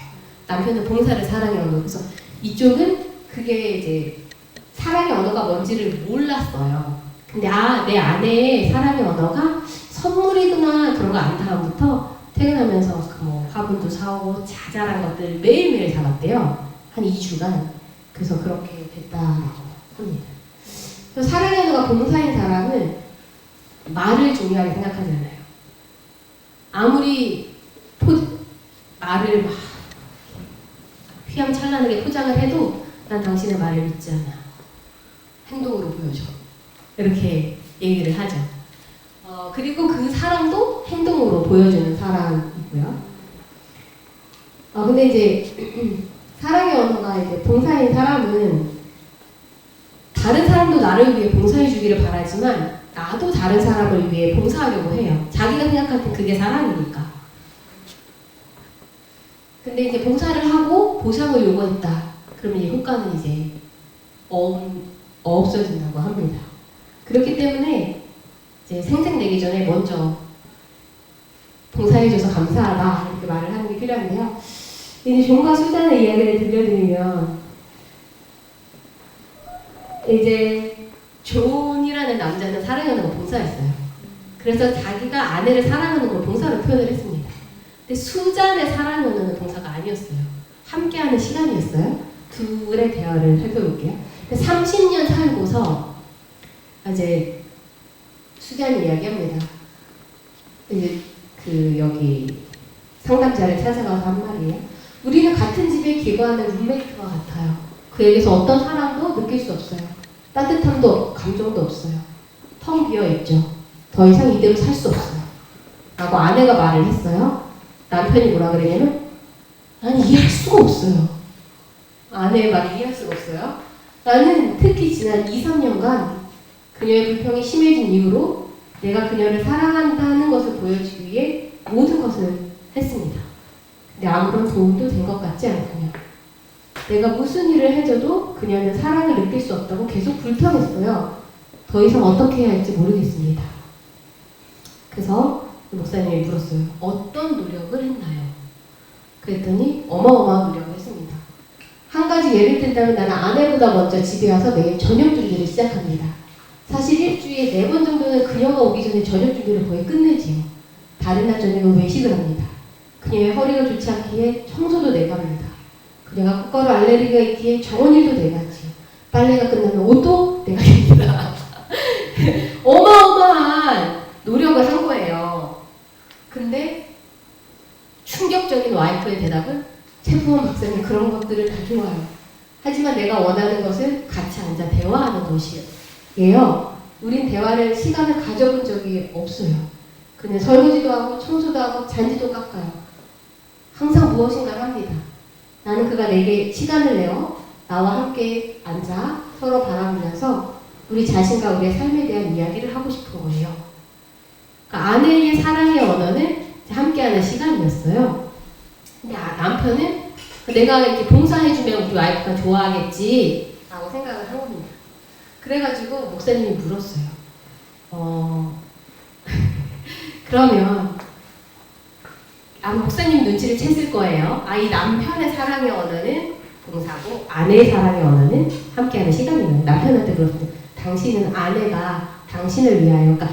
남편은 봉사를 사랑의 언어. 그래서 이쪽은 그게 이제 사랑의 언어가 뭔지를 몰랐어요. 근데 내 아내의 사랑의 언어가 선물이구나 그런 거 안 다음부터 퇴근하면서 뭐 화분도 사오고 자잘한 것들 매일매일 사갔대요. 한 2주간. 그래서 그렇게 됐다라고 합니다. 그래서 사랑의 언어가 봉사인 사람은 말을 중요하게 생각하지 않아요. 아무리 말을 막 휘황찬란하게 포장을 해도 난 당신의 말을 믿지 않아. 행동으로 보여줘. 이렇게 얘기를 하죠. 그리고 그 사람도 행동으로 보여주는 사람이고요. 근데 이제 사랑의 언어가 이제 봉사인 사람은 다른 사람도 나를 위해 봉사해 주기를 바라지만 나도 다른 사람을 위해 봉사하려고 해요. 자기가 생각할 때 그게 사랑이니까. 근데 이제 봉사를 하고 보상을 요구했다. 그러면 이 효과는 이제 없어진다고 합니다. 그렇기 때문에 이제 생색내기 전에 먼저 봉사해줘서 감사하다 이렇게 말을 하는 게 필요한데요. 이제 존과 수잔의 이야기를 들려드리면 이제 존이라는 남자는 사랑의 언어가 봉사였어요. 그래서 자기가 아내를 사랑하는 걸 봉사로 표현을 했습니다. 근데 수잔의 사랑의 언어는 봉사가 아니었어요. 함께하는 시간이었어요. 둘의 대화를 살펴볼게요. 30년 살고서 이제 수잔이 이야기합니다. 이제 여기 상담자를 찾아가서 한 말이에요. 우리는 같은 집에 기거하는 룸메이트와 같아요. 그에게서 어떤 사랑도 느낄 수 없어요. 따뜻함도 감정도 없어요. 텅 비어 있죠. 더 이상 이대로 살 수 없어요. 라고 아내가 말을 했어요. 남편이 뭐라 그러냐면 난 이해할 수가 없어요. 아내의 말을 이해할 수가 없어요. 나는 특히 지난 2-3년간 그녀의 불평이 심해진 이후로 내가 그녀를 사랑한다는 것을 보여주기 위해 모든 것을 했습니다. 근데 아무런 도움도 된 것 같지 않군요. 내가 무슨 일을 해줘도 그녀는 사랑을 느낄 수 없다고 계속 불평했어요. 더 이상 어떻게 해야 할지 모르겠습니다. 그래서 목사님이 물었어요. 어떤 노력을 했나요? 그랬더니 어마어마한 노력을 했습니다. 한 가지 예를 든다면 나는 아내보다 먼저 집에 와서 매일 저녁 준비를 시작합니다. 사실 일주일에 4번 정도는 그녀가 오기 전에 저녁 준비를 거의 끝내지요. 다른 날 저녁은 외식을 합니다. 그녀의 허리가 좋지 않기에 청소도 내가 합니다. 그녀가 꽃가루 알레르기가 있기에 정원일도 내가 하지요. 빨래가 끝나면 옷도 내가 입니다. 어마어마한 노력을 한 거예요. 근데 충격적인 와이프의 대답은 최부원 박사님 그런 것들을 다 좋아요. 하지만 내가 원하는 것은 같이 앉아 대화하는 것이에요. 우린 대화를 시간을 가져본 적이 없어요. 그는 설거지도 하고 청소도 하고 잔디도 깎아요. 항상 무엇인가를 합니다. 나는 그가 내게 시간을 내어 나와 함께 앉아 서로 바라보면서 우리 자신과 우리의 삶에 대한 이야기를 하고 싶은 거예요. 그러니까 아내의 사랑의 언어는 함께하는 시간이었어요. 근데 남편은 내가 이렇게 봉사해주면 우리 와이프가 좋아하겠지 라고 생각을 한 겁니다. 그래가지고 목사님이 물었어요. 그러면 목사님 눈치를 챘을 거예요. 이 남편의 사랑의 언어는 봉사고 아내의 사랑의 언어는 함께하는 시간이에요. 남편한테 그렇거든요. 당신은 아내가 당신을 위하여, 그러니까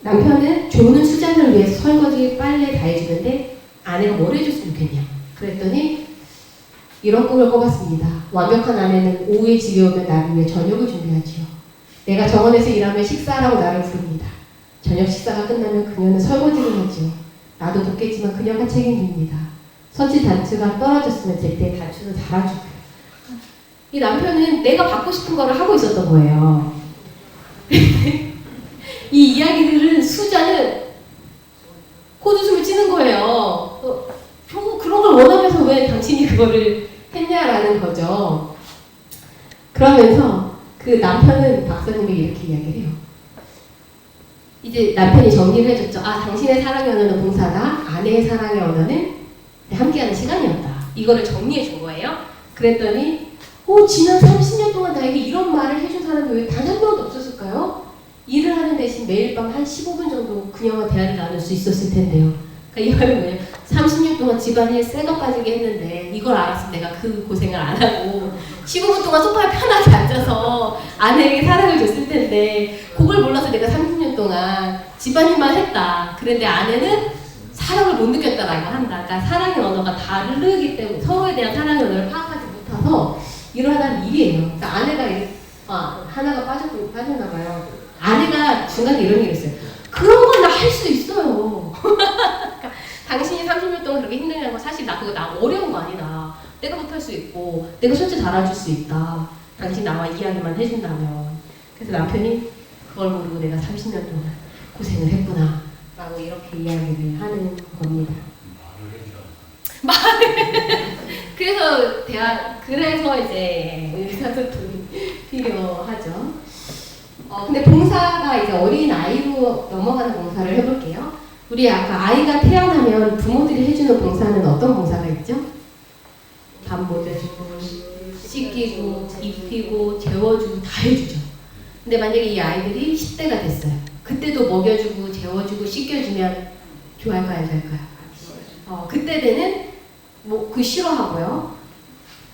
남편은 조는 수잔을 위해서 설거지 빨래 다 해주는데 아내가 뭘 해줬으면 좋겠냐. 그랬더니 이런 꿈을 꿔봤습니다. 완벽한 아내는 오후에 집에 오면 나를 위해 저녁을 준비하지요. 내가 정원에서 일하면 식사하라고 나를 부릅니다. 저녁 식사가 끝나면 그녀는 설거지를 하지요. 나도 돕겠지만 그녀가 책임집니다. 선지 단추가 떨어졌으면 제때 단추는 달아주고요. 이 남편은 내가 받고 싶은 거를 하고 있었던 거예요. 이 이야기들은 수자는 코웃음을 치는 거예요. 그런 걸 원하면서 왜 당신이 그거를 했냐라는 거죠. 그러면서 그 남편은 박사님에게 이렇게 이야기를 해요. 이제 남편이 정리를 해줬죠. 당신의 사랑의 언어는 봉사다. 아내의 사랑의 언어는 함께하는 시간이었다. 이거를 정리해 준 거예요. 그랬더니 지난 30년 동안 나에게 이런 말을 해준 사람이 왜 단 한 명도 없었을까요? 일을 하는 대신 매일 밤 한 15분 정도 그녀와 대화를 나눌 수 있었을 텐데요. 그러니까 이 말은 뭐냐면 30년 동안 집안일 새거 빠지게 했는데 이걸 알았으면 내가 그 고생을 안 하고 15분 동안 소파에 편하게 앉아서 아내에게 사랑을 줬을 텐데 그걸 몰라서 내가 30년 동안 집안일만 했다. 그런데 아내는 사랑을 못 느꼈다라고 한다. 그러니까 사랑의 언어가 다르기 때문에 서로에 대한 사랑의 언어를 파악하지 못해서 일어난 일이에요. 그러니까 아내가 하나가 빠졌나 봐요. 아내가 중간에 이런 얘기를 했어요. 그런 건 나 할 수 있어요. 그러니까 당신이 30년 동안 그렇게 힘들다는 건 사실 나 어려운 거 아니다. 내가 못할 수 있고 내가 솔직히 잘해줄 수 있다. 당신 나와 이야기만 해준다면. 그래서 남편이 그걸 모르고 내가 30년 동안 고생을 했구나 라고 이렇게 이야기를 하는 겁니다. 그래서 이제 의사소통이 필요하죠. 근데 봉사가 이제 어린 아이로 넘어가는 봉사를 해볼게요. 우리 아까 아이가 태어나면 부모들이 해주는 봉사는 어떤 봉사가 있죠? 밥 먹여주고, 씻기고, 입히고, 재워주고 다 해주죠. 근데 만약에 이 아이들이 10대가 됐어요. 그때도 먹여주고, 재워주고, 씻겨주면 좋아할까요, 안 좋아할까요? 그때 되는 그 싫어하고요.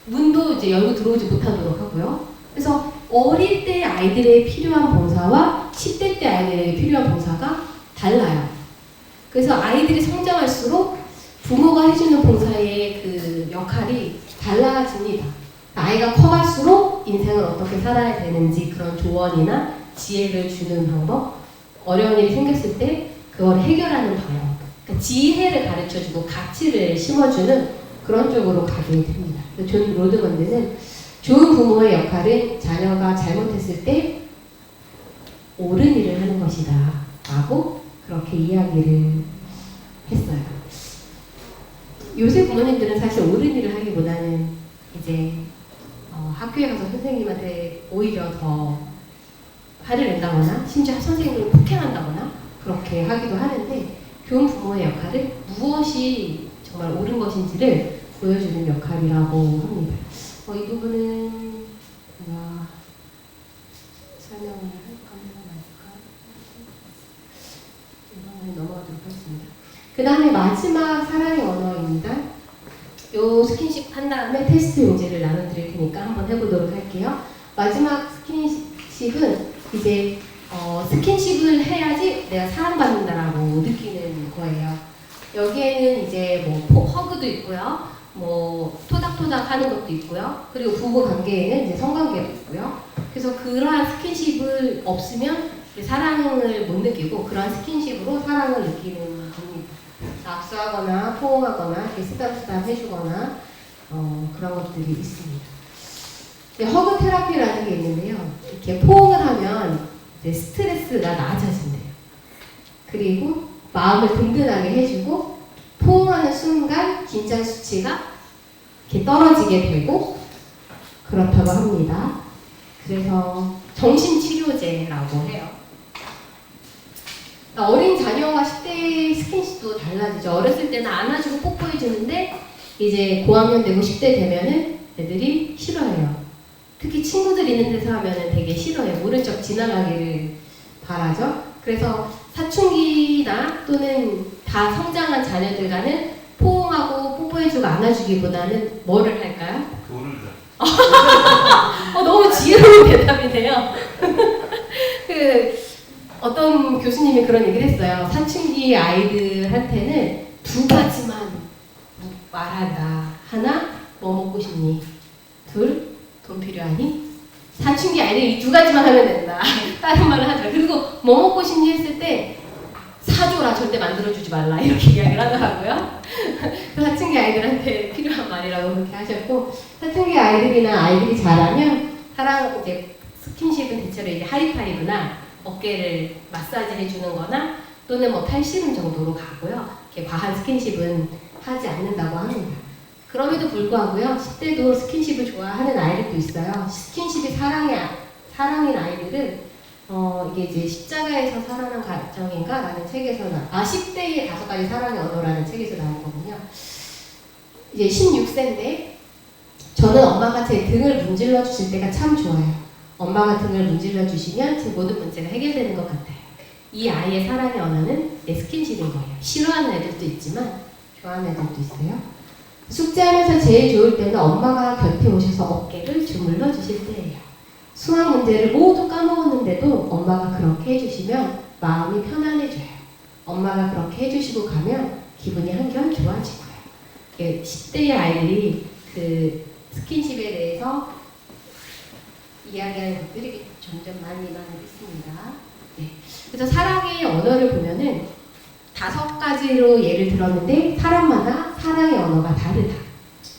문도 이제 열고 들어오지 못하도록 하고요. 그래서 어릴 때 아이들의 필요한 봉사와 10대 때 아이들에게 필요한 봉사가 달라요. 그래서 아이들이 성장할수록 부모가 해주는 봉사의 그 역할이 달라집니다. 아이가 커갈수록 인생을 어떻게 살아야 되는지 그런 조언이나 지혜를 주는 방법, 어려운 일이 생겼을 때 그걸 해결하는 방법, 그러니까 지혜를 가르쳐주고 가치를 심어주는 그런 쪽으로 가게 됩니다. 존 로드먼드는 좋은 부모의 역할은 자녀가 잘못했을 때 옳은 일을 하는 것이다 라고 그렇게 이야기를 했어요. 요새 부모님들은 사실 옳은 일을 하기보다는 이제 학교에 가서 선생님한테 오히려 더 화를 낸다거나 심지어 선생님을 폭행한다거나 그렇게 하기도 하는데 좋은 부모의 역할은 무엇이 정말 옳은 것인지를 보여주는 역할이라고 합니다. 이 부분은 제가 설명을 할까 말까 이번에 넘어가도록 하겠습니다. 그 다음에 마지막 사랑의 언어입니다. 요 스킨십 한 다음에 테스트 용지를 나눠드릴 테니까 한번 해보도록 할게요. 마지막 스킨십은 이제 스킨십을 해야지 내가 사랑받는다라고 느끼는 거예요. 여기에는 이제 허그도 있고요. 토닥토닥 하는 것도 있고요. 그리고 부부 관계에는 이제 성관계도 있고요. 그래서 그러한 스킨십을 없으면 사랑을 못 느끼고 그러한 스킨십으로 사랑을 느끼는 겁니다. 악수하거나 포옹하거나 이렇게 쓰담쓰담 해주거나 그런 것들이 있습니다. 허그 테라피라는 게 있는데요. 이렇게 포옹을 하면 이제 스트레스가 낮아진대요. 그리고 마음을 든든하게 해주고 포옹하는 순간 긴장 수치가 이렇게 떨어지게 되고 그렇다고 합니다. 그래서 정신치료제라고 해요. 어린 자녀와 10대 스킨십도 달라지죠. 어렸을 때는 안아주고 뽀뽀해주는데 이제 고학년 되고 10대 되면은 애들이 싫어해요. 특히 친구들 있는 데서 하면은 되게 싫어해요. 모른 척 지나가기를 바라죠. 그래서 사춘기나 또는 다 성장한 자녀들과는 포옹하고 뽀뽀해주고 안아주기보다는 뭐를 할까요? 돈을 줘. 너무 지혜로운 대답이네요. 어떤 교수님이 그런 얘기를 했어요. 사춘기 아이들한테는 두 가지만 말한다. 하나, 뭐 먹고 싶니? 둘, 돈 필요하니? 사춘기 아이들 이 두 가지만 하면 된다. 다른 말을 하더라. 그리고 뭐 먹고 싶니 했을 때 사줘라, 절대 만들어주지 말라, 이렇게 이야기를 하더라고요. 사춘기 아이들한테 필요한 말이라고 그렇게 하셨고, 사춘기 아이들이나 아이들이 자라면 이제 스킨십은 대체로 이제 하이파이브나 어깨를 마사지 해주는 거나 또는 뭐 팔씨름 정도로 가고요. 이렇게 과한 스킨십은 하지 않는다고 합니다. 그럼에도 불구하고요, 10대도 스킨십을 좋아하는 아이들도 있어요. 스킨십이 사랑인 아이들은 이게 이제 십자가에서 살아난 가정인가? 라는 책에서 10대의 5가지 사랑의 언어라는 책에서 나온 거군요. 이제 16세인데 저는 엄마가 제 등을 문질러 주실 때가 참 좋아요. 엄마가 등을 문질러 주시면 제 모든 문제가 해결되는 것 같아요. 이 아이의 사랑의 언어는 스킨십인 거예요. 싫어하는 애들도 있지만 좋아하는 애들도 있어요. 숙제하면서 제일 좋을 때는 엄마가 곁에 오셔서 어깨를 주물러 주실 때예요. 수학 문제를 모두 까먹었는데도 엄마가 그렇게 해주시면 마음이 편안해져요. 엄마가 그렇게 해주시고 가면 기분이 한결 좋아지고요. 10대의 아이들이 그 스킨십에 대해서 이야기하는 것들이 점점 많이 있습니다. 네. 그래서 사랑의 언어를 보면은 5가지로 예를 들었는데 사람마다 사랑의 언어가 다르다.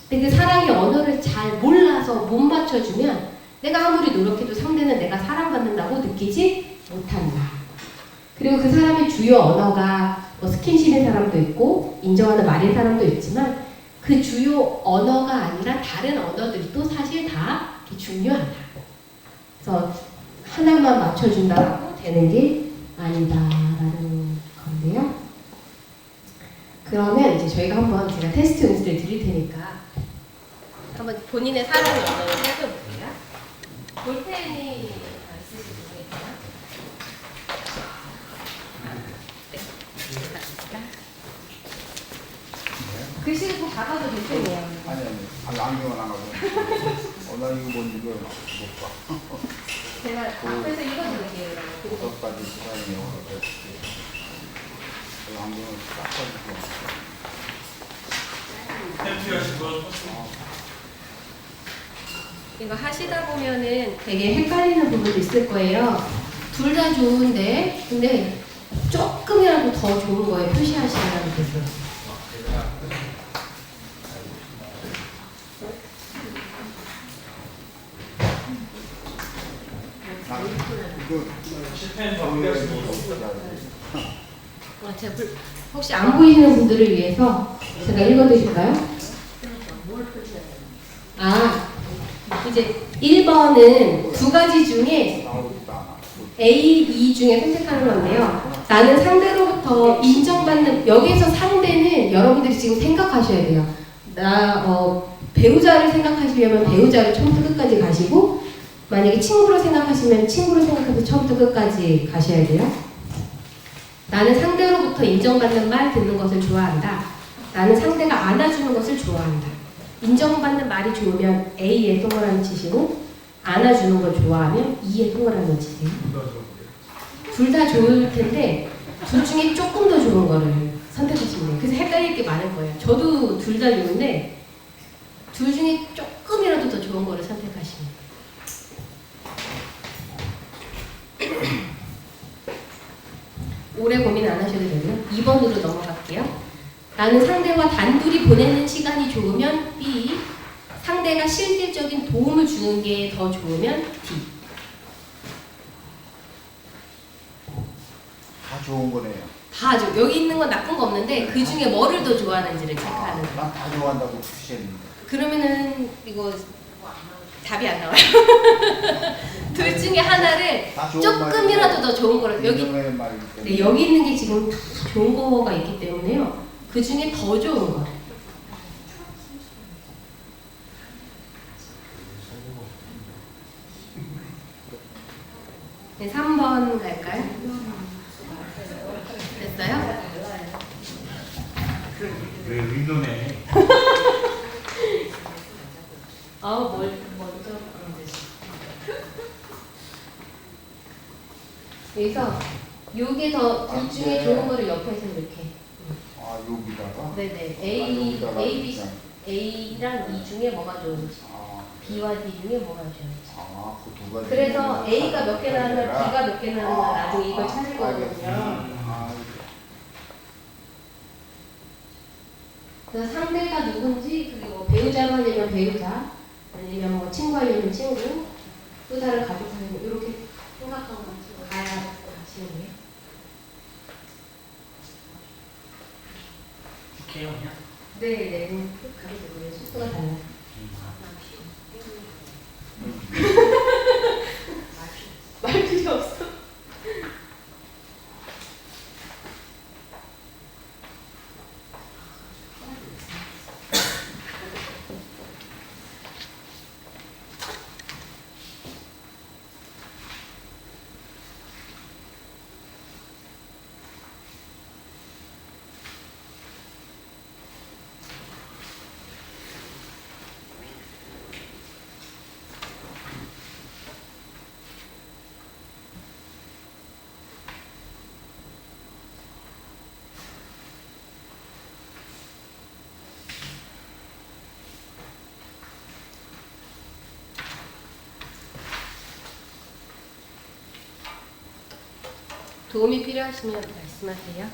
근데 그 사랑의 언어를 잘 몰라서 못 맞춰주면 내가 아무리 노력해도 상대는 내가 사랑받는다고 느끼지 못한다. 그리고 그 사람의 주요 언어가 뭐 스킨십인 사람도 있고 인정하는 말인 사람도 있지만 그 주요 언어가 아니라 다른 언어들도 사실 다 중요하다. 그래서 하나만 맞춰준다고 되는 게 아니다라는 건데요. 그러면 이제 저희가 한번 제가 테스트 용지를 드릴 테니까 한번 본인의 사랑의 언어를 살펴볼게요. 볼펜이 있으시겠어요? 네, 글씨를 좀 작아도 볼펜이에요. 아니 안경은 안 하고 나 이거 뭔 이거 못 봐. 제가 앞에서 읽어드릴게요. 5가지 시간이 안경을 딱 써주고 이거 하시다 보면은 되게 헷갈리는 부분도 있을 거예요. 둘 다 좋은데 근데 조금이라도 더 좋은 거에 표시하시면 되세요. 혹시 안 보이시는 분들을 위해서 제가 읽어드릴까요? 이제 1번은 2가지 중에 A, B 중에 선택하는 건데요. 나는 상대로부터 인정받는, 여기서 상대는 여러분들이 지금 생각하셔야 돼요. 배우자를 생각하시려면 배우자를 처음부터 끝까지 가시고, 만약에 친구로 생각하시면 친구를 생각해서 처음부터 끝까지 가셔야 돼요. 나는 상대로부터 인정받는 말 듣는 것을 좋아한다. 나는 상대가 안아주는 것을 좋아한다. 인정받는 말이 좋으면 A에 동그라미 치시고 안아주는 걸 좋아하면 E에 동그라미 치세요. 둘 다 좋을 텐데 둘 중에 조금 더 좋은 거를 선택하시면 돼요. 그래서 헷갈릴 게 많을 거예요. 저도 둘 다 좋은데 둘 중에 조금이라도 더 좋은 거를 선택하시면 돼요. 오래 고민 안 하셔도 되고요. 2번으로 넘어갈게요. 나는 상대와 단둘이 보내는 시간이 좋으면 B, 상대가 실질적인 도움을 주는 게 더 좋으면 D. 다 좋은 거네요. 다 여기 있는 건 나쁜 거 없는데 그 중에 뭐를 더 좋아하는지를 체크하는 거예요. 난 다 좋아한다고 표시했는데. 그러면은 이거 답이 안 나와요. 둘 중에 하나를 조금이라도 더 좋은 거를 네, 여기 있는 게 지금 다 좋은 거가 있기 때문에요. 그 중에 더 좋은 거. 3번 갈까요? 됐어요? 왜 의논해? 먼저. 그래서 요게 더 둘 중에 좋은 거를 옆에서 이렇게. 아 여기다가. 네네. 여기다가 A, B, 그냥. A랑 E 중에 뭐가 좋은지. 아, B와 D 중에 뭐가 좋은지. 그 두 가지. 그래서 A가 몇 개 나오나 B가 몇 개 나오나 나중에 이걸 찾을 거거든요. 알겠습니다. 그래서 상대가 누군지 그리고 배우자로 하려면 배우자 아니면 뭐 친구 하려면 친구 또 다른 가족 하려면 이렇게 생각하고 가야 가시는 거예요. 오케이요 그냥. 네, 가족들의 속도가 달라요. 말 필요 없어. 도움이 필요하시면 말씀하세요.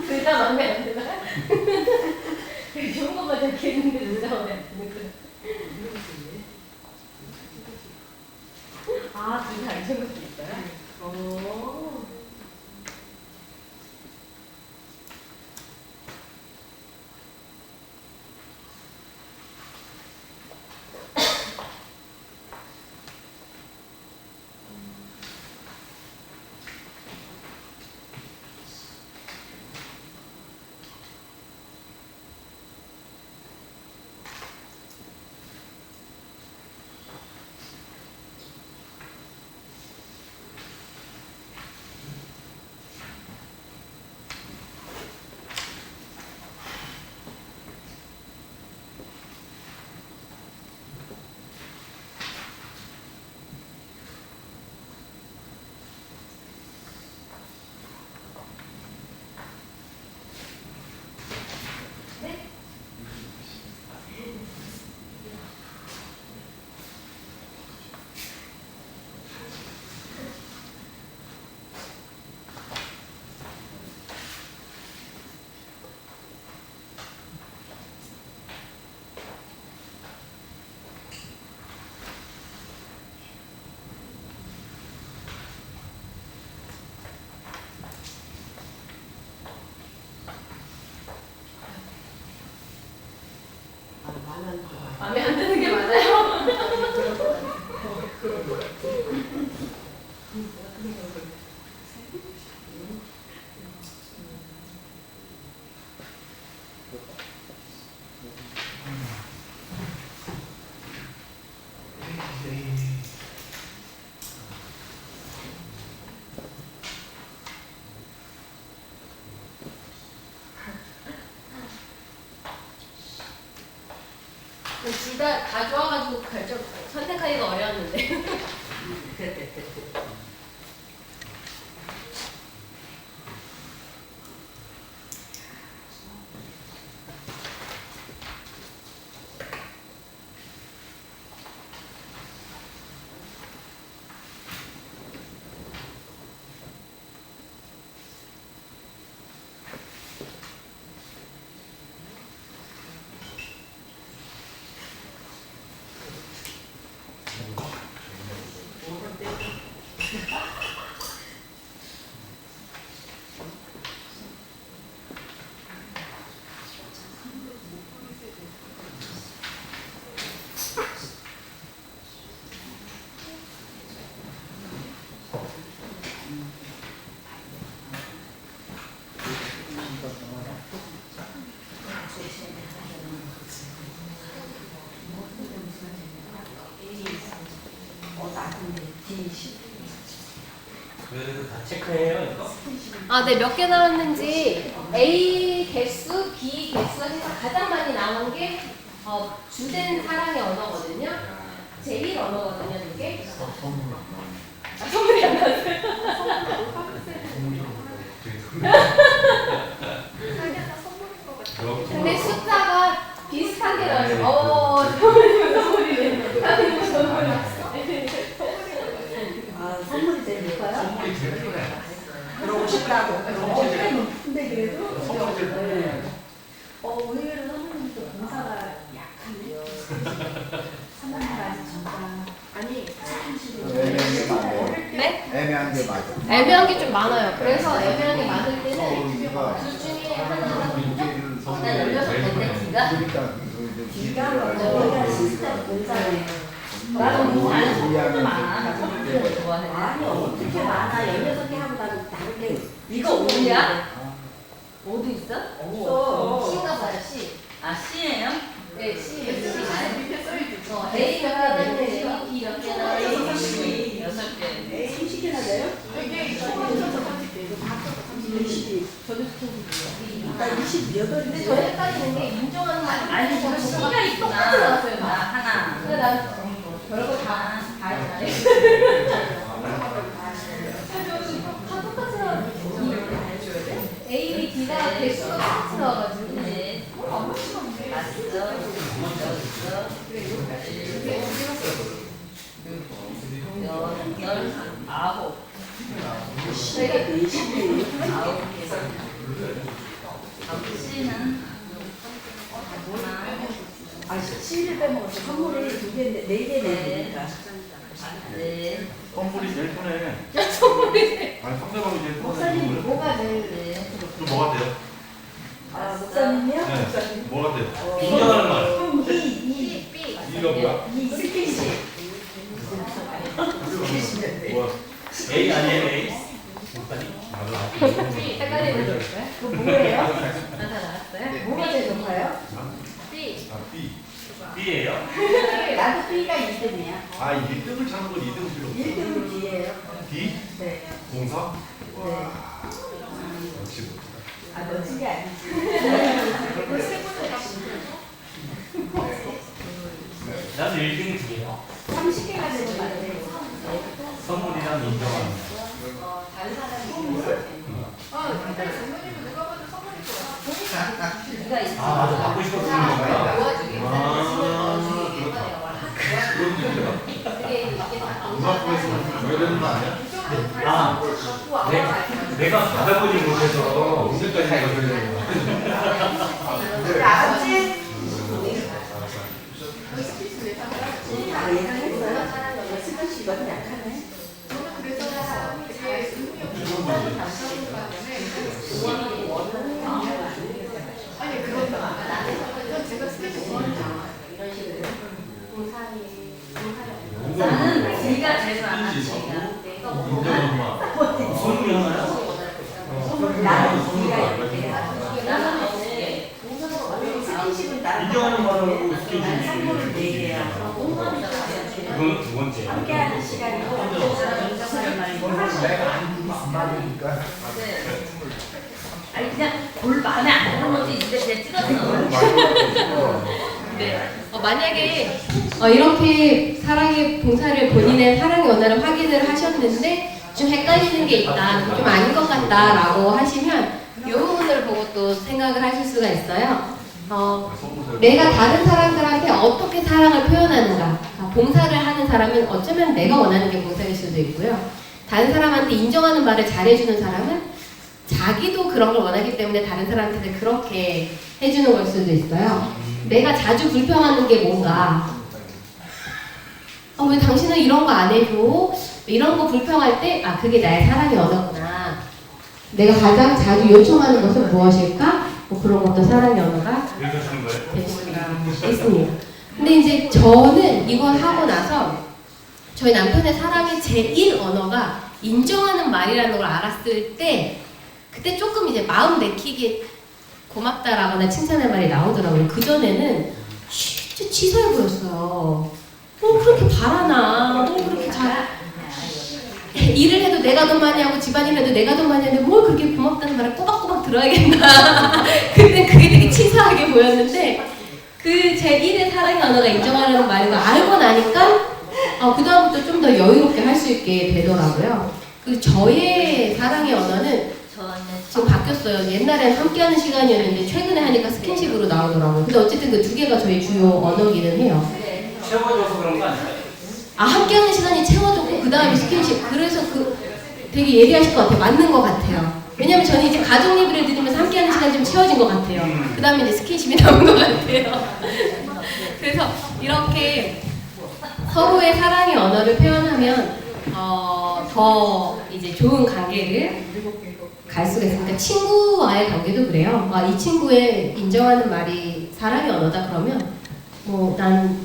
둘 다 마음에 안 드나? 좋은 것만 적혀있는데 둘 다 마음에 안 드는 거야. 아, 둘 다 안 좋은 것도 있어요? 오. 마음에 안 드는 게 맞아요? 둘 다 좋아가지고 선택하기가 어려웠는데. 그래도 다 체크해요 이거? 아, 네, 몇 개 나왔는지 A 개수, B 개수 해서 가장 많이 나온 게 주된 사랑의 언어거든요. 제1 언어거든요, 이게. 아, 선물이 안 나왔어요. 근데 숫자가 비슷한 게 나왔어요. 선물이네. 선물이 나왔어. 아, 선물이 제일 커요? 선물이 제일 크네. 그러고 싶다고. 근데 그래도 선물이 제일 크네. 의외로 선물님도 봉사가 약하네. 선물님 아직 전자. 아니, 애매한 게 많아요. 네? 애매한 게 맞아. 애매한 게 좀 많아요. 그래서 애매한 게 많을 때는 서울이가 둘 중에 하나. 문제를 선물이 제일 크네. 그러니까 기가 막히고 시스템 봉사네. 나는 뭐 아는 선물도 많아. 선물도 좋아해. 아니, 어떻게 많아. 16개 하고 나도 다른데. 이거 오야? 오도 있어? 없어. C인가 봐요, C. 아, C예요? 네, C. A 몇 개 나왔는데 B 몇 개 나왔는데 6개. 에이, 30개나 돼요? 저도 시켜주세요. 나 28인데 근데 저 헷갈리는 게 인정하는 말이 아니, 저 C가 똑같이 있구나. 나왔어요. 나 하나. 근데 난 별거 다 했네. 다 똑같이 나왔는데 A, D가 개수가 똑같이 나와가지고 네. 맞죠? 열, 아홉. 저희가 20개. 아홉 개. C는 아, 7일 빼먹었어. 선물이 2개, 4개 내니까. 네. 선물이 제일 크네. 선물이 아니 상대방이 제일 크네. 목사님, 뭐가 제일. 네. 좀 뭐가 돼요? 아, 목사님이요? 네. 목사님. 뭐가 돼요? 인정하는 말. 그럼 B. B. 이가 뭐야? 이 스킨십. 뭐야? A 아니에요 A? 목사님? 맞아. B. 헷갈리는 거 있어요? 그거 뭐예요? 아, 다 나왔어요? 뭐가 제일 높아요? B. 아 B. B예요? 나도 B가 2등이야. 아 1등을 찾는 건 2등 필요 없어. 1등은 B예요. B? 네. 공사? 네. 역시 못해. 아, 멋진 게 아니지. 나는 1등이 두 개야. 30개가 되는 거 같아요. 선물이랑 인정하는 말. 다른 사람이 네가 있어. 아 맞아 받고 싶었던 거구나. 도와주기 그게 이렇게 왜 되는 거 아니야? 아, 내가 받아보지 못해서 언제까지 내가 그러려고. 알았지? 아, 얘가 했어요? 스킨십 너무 약하네. 나는 D가 제일 많아, D가. 인정한 말. 선물이 하나야? 나는 B가 1개야. 나는 9개. 스킨십은 나랑 인정하는 말하고 난 스킨십이. 선물을 4개야. 그건 두 번째. 함께하는 시간이고 무슨 말이고 내가 안 맞으니까. 네. 아니, 그냥 볼 마음에 안 드는 것도 있는데 그냥 찍었어. 네. 만약에 이렇게 사랑의 봉사를 본인의 사랑의 언어를 확인을 하셨는데 좀 헷갈리는 게 있다, 좀 아닌 것 같다라고 하시면 이 부분을 보고 또 생각을 하실 수가 있어요. 내가 다른 사람들한테 어떻게 사랑을 표현하는가. 봉사를 하는 사람은 어쩌면 내가 원하는 게 봉사일 수도 있고요. 다른 사람한테 인정하는 말을 잘해주는 사람은 자기도 그런 걸 원하기 때문에 다른 사람한테 그렇게 해주는 걸 수도 있어요. 내가 자주 불평하는 게 뭔가, 왜 당신은 이런 거 안 해줘? 이런 거 불평할 때, 그게 나의 사랑의 언어구나. 내가 가장 자주 요청하는 것은 무엇일까? 뭐 그런 것도 사랑의 언어가 읽어주는 거예요? 있습니다. 근데 이제 저는 이걸 하고 나서 저희 남편의 사랑의 제1 언어가 인정하는 말이라는 걸 알았을 때 그때 조금 이제 마음 내키게 고맙다라거나 칭찬의 말이 나오더라고요. 그전에는 진짜 치사해 보였어요. 그렇게 바라나? 그렇게 잘 일을 해도 내가 더 많이 하고 집안일 해도 내가 더 많이 하는데 뭘 그렇게 고맙다는 말을 꼬박꼬박 들어야겠나. 근데 그게 되게 치사하게 보였는데 그 제 1의 사랑의 언어가 인정하라는 말인 걸 알고 나니까 그다음부터 좀 더 여유롭게 할 수 있게 되더라고요. 그 저의 사랑의 언어는 저는 지금 바뀌었어요. 옛날엔 함께하는 시간이었는데 최근에 하니까 스킨십으로 나오더라고요. 근데 어쨌든 그 두 개가 저희 주요 언어기는 해요. 채워줘서 그런 거 아닐까요? 함께하는 시간이 채워졌고 그 다음에 스킨십. 그래서 되게 예리하실 것 같아요. 맞는 것 같아요. 왜냐면 저는 이제 가족 예배를 드리면서 함께하는 시간이 좀 채워진 것 같아요. 그 다음에 이제 스킨십이 나온 것 같아요. 그래서 이렇게 서로의 사랑의 언어를 표현하면 더 이제 좋은 관계를 갈 수가 있으니까 친구와의 관계도 그래요. 이 친구의 인정하는 말이 사랑의 언어다 그러면 난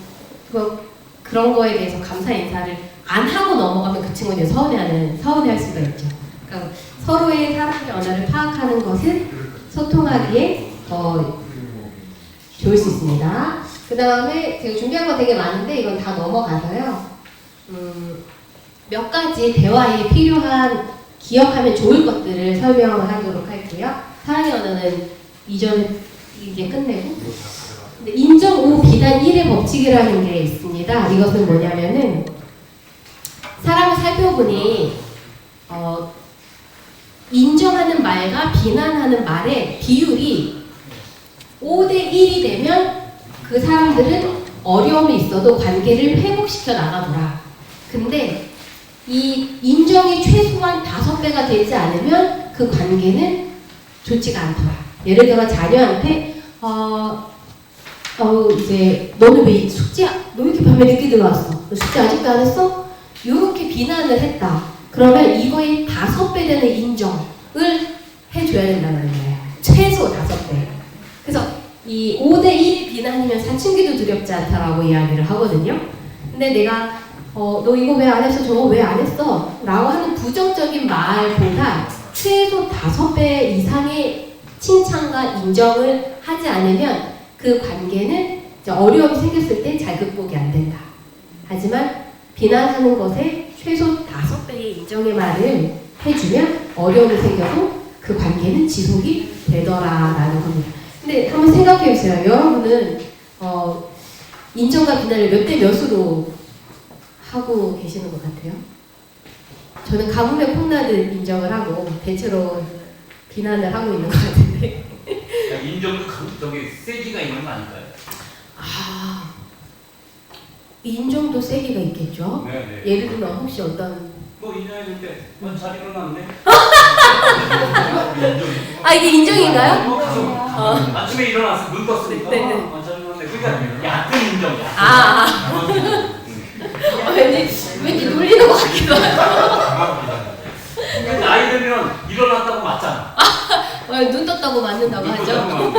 그런 거에 대해서 감사 인사를 안 하고 넘어가면 그 친구는 서운해할 수가 있죠. 그러니까 서로의 사랑의 언어를 파악하는 것은 소통하기에 더 좋을 수 있습니다. 그 다음에 제가 준비한 거 되게 많은데 이건 다 넘어가서요. 몇 가지 대화에 필요한 기억하면 좋을 것들을 설명을 하도록 할게요. 사랑의 언어는 이전에 이게 끝내고 인정 5 비단 1의 법칙이라는 게 있습니다. 이것은 뭐냐면은 사람을 살펴보니 인정하는 말과 비난하는 말의 비율이 5대 1이 되면 그 사람들은 어려움이 있어도 관계를 회복시켜 나가더라. 근데 이 인정이 최소한 5배가 되지 않으면 그 관계는 좋지가 않더라. 예를 들어 자녀한테 이제 너는 왜 너 이렇게 밤에 늦게 들어왔어? 너 숙제 아직도 안 했어? 이렇게 비난을 했다. 그러면 이거의 5배 되는 인정을 해줘야 된다는 거예요. 최소 5배. 그래서 이 5대 1이 비난이면 사춘기도 두렵지 않다라고 이야기를 하거든요. 근데 내가 너 이거 왜 안 했어? 저거 왜 안 했어? 라고 하는 부정적인 말보다 최소 5배 이상의 칭찬과 인정을 하지 않으면 그 관계는 이제 어려움이 생겼을 때 잘 극복이 안 된다. 하지만 비난하는 것에 최소 5배의 인정의 말을 해주면 어려움이 생겨도 그 관계는 지속이 되더라라는 겁니다. 근데 한번 생각해 보세요. 여러분은 인정과 비난을 몇 대 몇으로 하고 계시는 것 같아요? 저는 가뭄에 콩나듯 인정을 하고 대체로 비난을 하고 있는 것 같은데. 인정도 저기 세기가 있는 거 아닐까요? 인정도 세기가 있겠죠? 네. 예를 들면 혹시 어떤 인정해줄 때 잘 일어났네. 이게 인정인가요? 아침에 일어나서 눈 떴으니까 네네. 잘 일어났네. 그러니까 얕은 인정이야. 왠지 놀리는 것 같기도 하고. 근데 나이 들면 일어났다고 맞잖아. 눈 떴다고 맞는다고 하죠.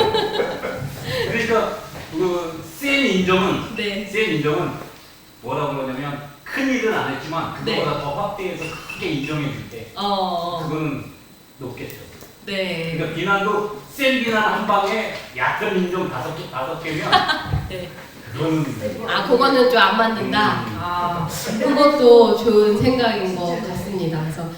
그러니까 센 인정은 네. 센 인정은 뭐라고 그러냐면 큰 일은 안 했지만 그거보다 더 확대해서 크게 인정해 줄 때 그거는 높겠죠. 네. 그러니까 비난도 센 비난 한 방에 얕은 인정 5개면 네. 그거는 그거는 좀 안 맞는다. 그것도 좋은 생각인 것 같습니다. 그래서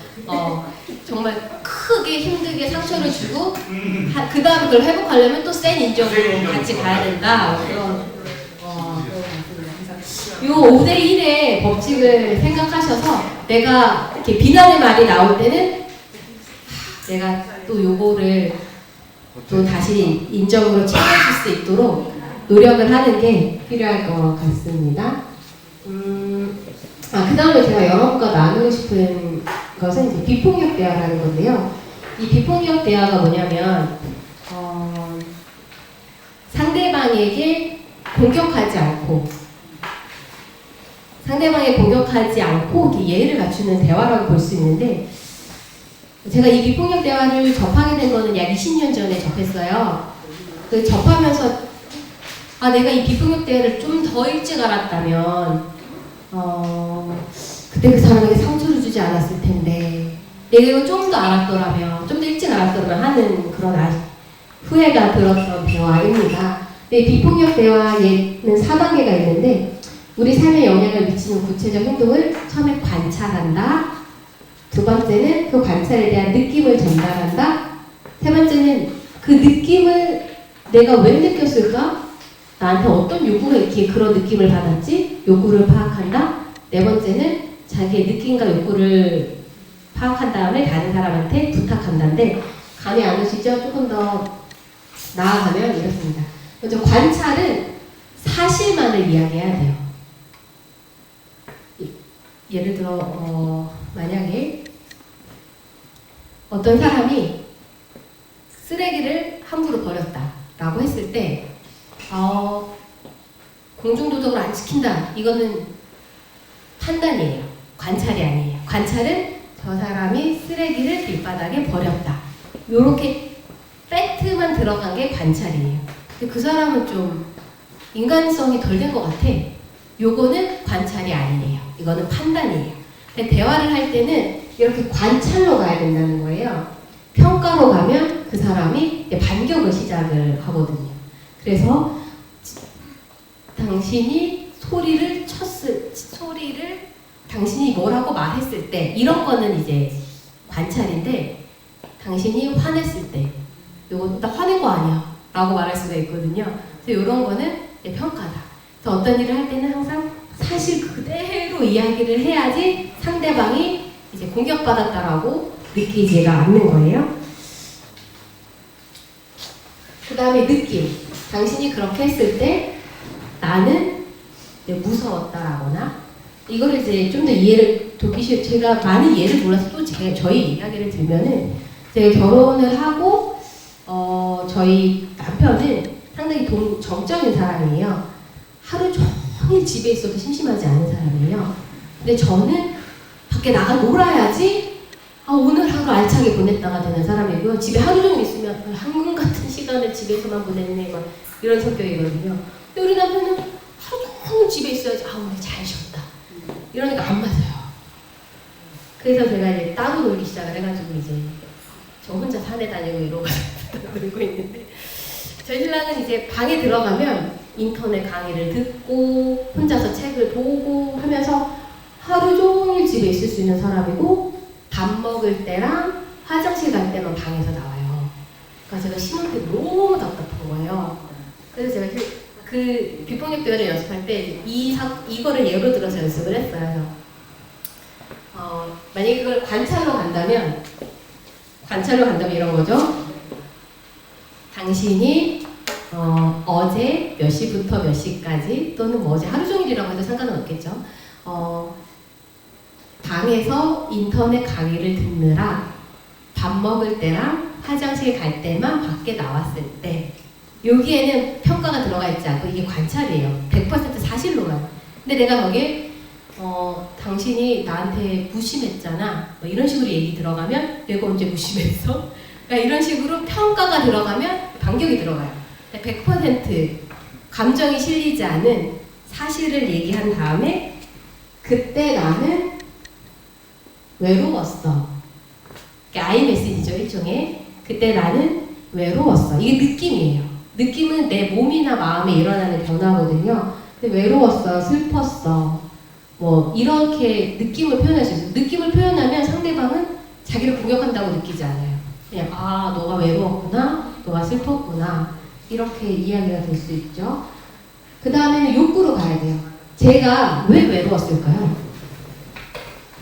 정말 크게 힘들게 상처를 주고 그 다음에 그걸 회복하려면 또 센 인정으로 같이 가야 된다. 그런 이 5대 1의 법칙을 생각하셔서 내가 이렇게 비난의 말이 나올 때는 내가 또 요거를 또 다시 인정으로 채워줄 수 있도록 노력을 하는 게 필요할 것 같습니다. 그 다음에 제가 여러분과 나누고 싶은 것은 이제 비폭력 대화라는 건데요. 이 비폭력 대화가 뭐냐면 상대방에게 공격하지 않고 이렇게 예의를 갖추는 대화라고 볼 수 있는데 제가 이 비폭력 대화를 접하게 된 거는 약 20년 전에 접했어요. 그 접하면서 내가 이 비폭력 대화를 좀 더 일찍 알았다면 그때 그 사람에게 상처를 주지 않았을 텐데 내가 이거 좀 더 알았더라면 좀 더 일찍 알았더라면 하는 그런 후회가 들었던 대화입니다. 근데 비폭력 대화에는 4단계가 있는데 우리 삶에 영향을 미치는 구체적 행동을 처음에 관찰한다, 두 번째는 그 관찰에 대한 느낌을 전달한다. 세 번째는 그 느낌을 내가 왜 느꼈을까? 나한테 어떤 요구가 있기에 그런 느낌을 받았지? 요구를 파악한다. 네 번째는 자기의 느낌과 요구를 파악한 다음에 다른 사람한테 부탁한다인데 감이 안 오시죠? 조금 더 나아가면 이렇습니다. 먼저 관찰은 사실만을 이야기해야 돼요. 예를 들어 만약에 어떤 사람이 쓰레기를 함부로 버렸다라고 했을 때 공중도덕을 안 지킨다. 이거는 판단이에요. 관찰이 아니에요. 관찰은 저 사람이 쓰레기를 길바닥에 버렸다. 요렇게 팩트만 들어간 게 관찰이에요. 근데 그 사람은 좀 인간성이 덜 된 것 같아. 요거는 관찰이 아니에요. 이거는 판단이에요. 근데 대화를 할 때는 이렇게 관찰로 가야 된다는 거예요. 평가로 가면 그 사람이 반격을 시작을 하거든요. 그래서 당신이 당신이 뭐라고 말했을 때 이런 거는 이제 관찰인데 당신이 화냈을 때 요거 나 화낸 거 아니야 라고 말할 수가 있거든요. 그래서 이런 거는 이제 평가다. 그래서 어떤 일을 할 때는 항상 사실 그대로 이야기를 해야지 상대방이 이제 공격받았다라고 느끼지가 않는 거예요. 그 다음에 느낌. 당신이 그렇게 했을 때 나는 무서웠다라거나 이거를 이제 좀 더 이해를 돕기 쉬워. 제가 많이 이해를 몰라서 또 저희 이야기를 들면은 제가 결혼을 하고 저희 남편은 상당히 정적인 사람이에요. 하루 종일 집에 있어도 심심하지 않은 사람이에요. 근데 저는 밖에 나가 놀아야지 오늘 하루 알차게 보냈다가 되는 사람이고요. 집에 하루 종일 있으면 한국 같은 시간을 집에서만 보냈네 막 이런 성격이거든요. 근데 우리 남편은 하루 종일 집에 있어야지 오늘 잘 쉬었다. 이러니까 안 맞아요. 그래서 제가 이제 따로 놀기 시작을 해가지고 이제 저 혼자 산에 다니고 이러고 놀고 있는데 저희 신랑은 이제 방에 들어가면 인터넷 강의를 듣고 혼자서 책을 보고 하면서 하루 종일 집에 있을 수 있는 사람이고 밥 먹을 때랑 화장실 갈 때만 방에서 나와요. 그러니까 제가 신혼 때 너무 답답한 거예요. 그래서 제가 그 비폭력 대화를 연습할 때 이거를 예로 들어서 연습을 했어요. 만약에 이걸 관찰로 간다면 이런 거죠. 당신이 어제 몇 시부터 몇 시까지 또는 뭐 어제 하루 종일이라고 해도 상관은 없겠죠. 방에서 인터넷 강의를 듣느라 밥 먹을 때랑 화장실 갈 때만 밖에 나왔을 때 여기에는 평가가 들어가 있지 않고 이게 관찰이에요. 100% 사실로만. 근데 내가 거기에 당신이 나한테 무심했잖아 뭐 이런 식으로 얘기 들어가면 내가 언제 무심했어? 그러니까 이런 식으로 평가가 들어가면 반격이 들어가요. 100% 감정이 실리지 않은 사실을 얘기한 다음에 그때 나는 외로웠어. 아이 메시지죠, 일종의. 그때 나는 외로웠어. 이게 느낌이에요. 느낌은 내 몸이나 마음에 일어나는 변화거든요. 근데 외로웠어, 슬펐어, 뭐 이렇게 느낌을 표현할 수 있어요. 느낌을 표현하면 상대방은 자기를 공격한다고 느끼지 않아요. 그냥 너가 외로웠구나, 너가 슬펐구나 이렇게 이야기가 될 수 있죠. 그 다음에는 욕구로 가야 돼요. 제가 왜 외로웠을까요?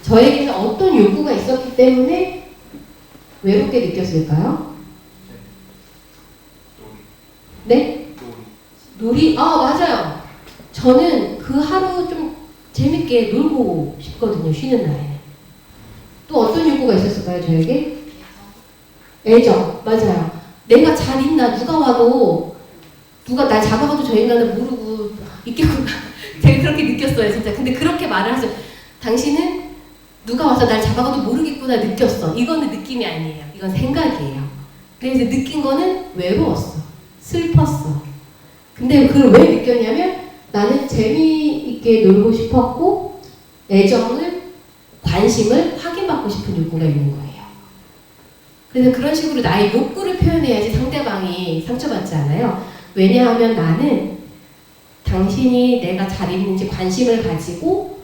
저에게는 어떤 욕구가 있었기 때문에 외롭게 느꼈을까요? 네? 놀이? 맞아요. 저는 그 하루 좀 재밌게 놀고 싶거든요. 쉬는 날에는. 또 어떤 욕구가 있었을까요? 저에게? 애정. 맞아요. 내가 잘 있나 누가 와도 누가 날 잡아가도 저 인간을 모르고 있겠구나. 제가 그렇게 느꼈어요. 진짜. 근데 그렇게 말을 하죠. 당신은 누가 와서 날 잡아가도 모르겠구나 느꼈어. 이거는 느낌이 아니에요. 이건 생각이에요. 그래서 느낀 거는 외로웠어. 슬펐어. 근데 그걸 왜 느꼈냐면 나는 재미있게 놀고 싶었고 애정을, 관심을 확인받고 싶은 욕구가 있는 거예요. 그래서 그런 식으로 나의 욕구를 표현해야지 상대방이 상처받지 않아요. 왜냐하면 나는 당신이 내가 잘 있는지 관심을 가지고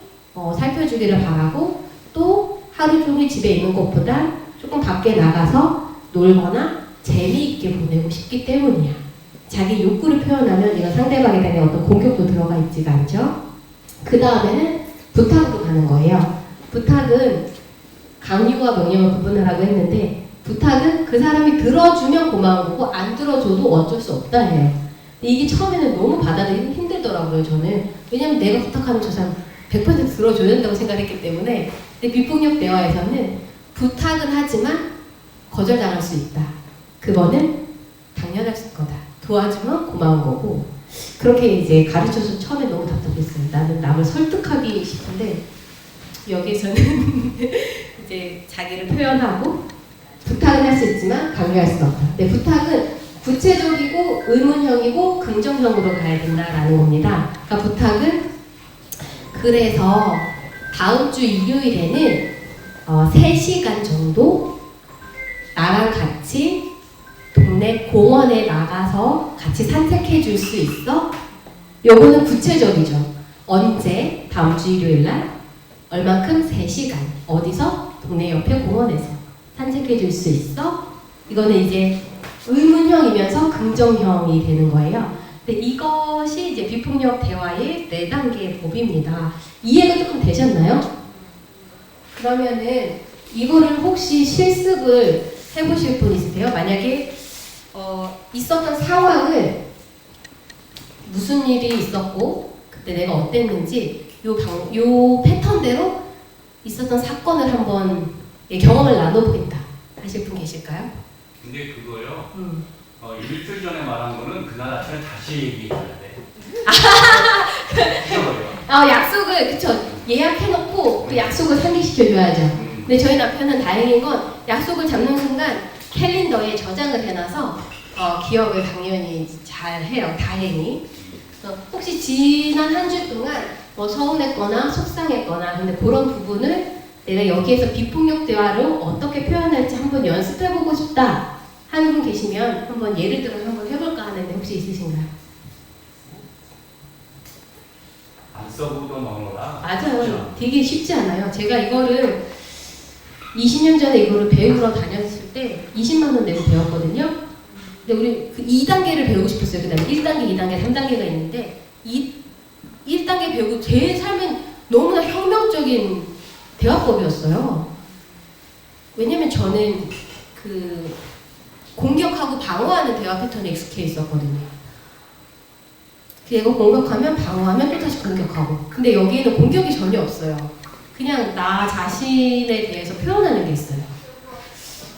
살펴주기를 바라고 또 하루 종일 집에 있는 것보다 조금 밖에 나가서 놀거나 재미있게 보내고 싶기 때문이야. 자기 욕구를 표현하면 이건 상대방에 대한 어떤 공격도 들어가 있지가 않죠. 그 다음에는 부탁으로 가는 거예요. 부탁은 강요와 명령을 구분하라고 했는데 부탁은 그 사람이 들어주면 고마운 거고 안 들어줘도 어쩔 수 없다 해요. 근데 이게 처음에는 너무 받아들이기 힘들더라고요, 저는. 왜냐면 내가 부탁하면 저 사람 100% 들어줘야 된다고 생각했기 때문에. 근데 비폭력 대화에서는 부탁은 하지만 거절당할 수 있다. 그거는 당연할 거다. 도와주면 고마운 거고. 그렇게 이제 가르쳐서 처음에 너무 답답했어요. 나는 남을 설득하기 싶은데 여기서는 이제 자기를 표현하고 부탁은 할 수 있지만 강요할 수는 없다. 근데 부탁은 구체적이고 의문형이고 긍정형으로 가야 된다라는 겁니다. 그러니까 부탁은 그래서 다음 주 일요일에는 3시간 정도 나랑 같이 동네 공원에 나가서 같이 산책해 줄 수 있어? 요거는 구체적이죠. 언제? 다음 주 일요일 날? 얼만큼? 3시간. 어디서? 동네 옆에 공원에서 산책해 줄 수 있어? 이거는 이제 의문형이면서 긍정형이 되는 거예요. 근데 이것이 이제 비폭력 대화의 4단계의 법입니다. 이해가 조금 되셨나요? 그러면은 이거를 혹시 실습을 해보실 분 있으세요? 만약에 있었던 상황을 무슨 일이 있었고 그때 내가 어땠는지 요 패턴대로 있었던 사건을 한번 경험을 나눠보겠다 하실 분 계실까요? 근데 그거요. 일주일 전에 말한 거는 그날 아침에 다시 얘기해줘야 돼. 약속을 그쵸 예약해놓고 그 약속을 상기시켜줘야죠. 근데 저희 남편은 다행인 건 약속을 잡는 순간 캘린더에 저장을 해놔서 기억을 당연히 잘 해요. 다행히. 혹시 지난 한 주 동안 뭐 서운했거나 속상했거나 근데 그런 부분을 내가 여기에서 비폭력 대화로 어떻게 표현할지 한번 연습해보고 싶다 하는 분 계시면 한번 예를 들어서 한번 해볼까 하는데 혹시 있으신가요? 안 써보던 언어라. 맞아요. 되게 쉽지 않아요. 제가 이거를 20년 전에 이거를 배우러 다녔을 때 20만 원 내고 배웠거든요. 근데 우리 그 2단계를 배우고 싶었어요. 그 다음에 1단계, 2단계, 3단계가 있는데 1단계 배우고 제 삶은 너무나 혁명적인 대화법이었어요. 왜냐면 저는 그 공격하고 방어하는 대화 패턴에 익숙해 있었거든요. 그리고 공격하면 방어하면 또 다시 공격하고. 근데 여기에는 공격이 전혀 없어요. 그냥 나 자신에 대해서 표현하는 게 있어요.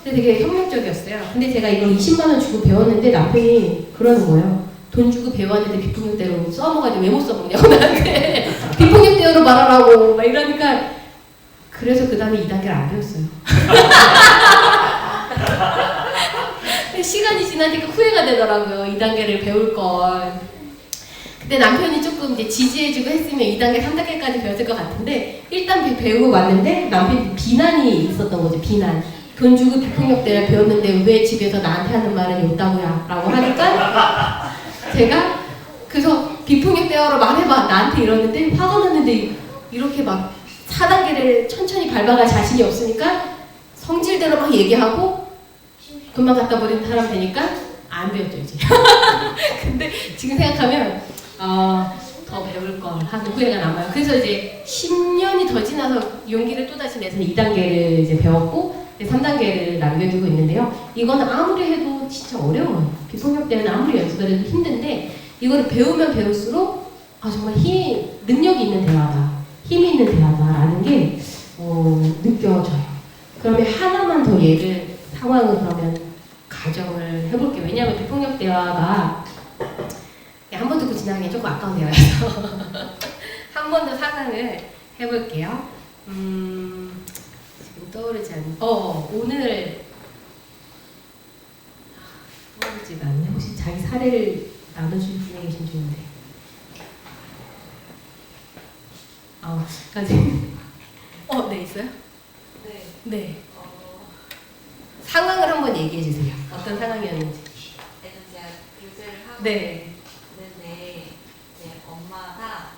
근데 되게 혁명적이었어요. 근데 제가 이걸 20만 원 주고 배웠는데 남편이 그러는 거예요. 돈 주고 배웠는데 비폭력대로 써먹어가지고 왜 못 써먹냐고 나한테. 비폭력대로 말하라고 막 이러니까 그래서 그 다음에 2단계를 안 배웠어요. 시간이 지나니까 후회가 되더라고요. 2단계를 배울 걸. 근데 남편이 조금 이제 지지해주고 했으면 2단계, 3단계까지 배웠을 것 같은데 일단 배우고 왔는데 남편이 비난이 있었던 거죠. 비난. 돈 주고 비폭력 대화 배웠는데 왜 집에서 나한테 하는 말은 욕다고야? 라고 하니까 제가 그래서 비폭력 대화로 말해봐 나한테 이러는데 화가 났는데 이렇게 막 4단계를 천천히 밟아갈 자신이 없으니까 성질대로 막 얘기하고 금방 갖다 버린 사람 되니까 안 배웠죠 이제. 근데 지금 생각하면 더 배울 걸 하는 후회가 남아요. 그래서 이제 10년이 더 지나서 용기를 또다시 내서 2단계를 이제 배웠고 3단계를 남겨두고 있는데요. 이거는 아무리 해도 진짜 어려워요. 비폭력 대화는 아무리 연습을 해도 힘든데 이거를 배우면 배울수록 정말 능력이 있는 대화다. 힘이 있는 대화다라는 게 느껴져요. 그러면 하나만 더 상황을 그러면 가정을 해볼게요. 왜냐하면 비폭력 대화가 한 번 듣고 지나는 게 조금 아까운 대화여서 한 번 더 상상을 해볼게요. 지금 떠오르지 않는 오늘 떠오르지가 않네. 혹시 자기 사례를 나눠주실 분이 계신 중인데 네 있어요? 네. 네. 상황을 한번 얘기해 주세요. 어떤 상황이었는지. 일단 제가 교제를 하고 네. 있는데 이제 엄마가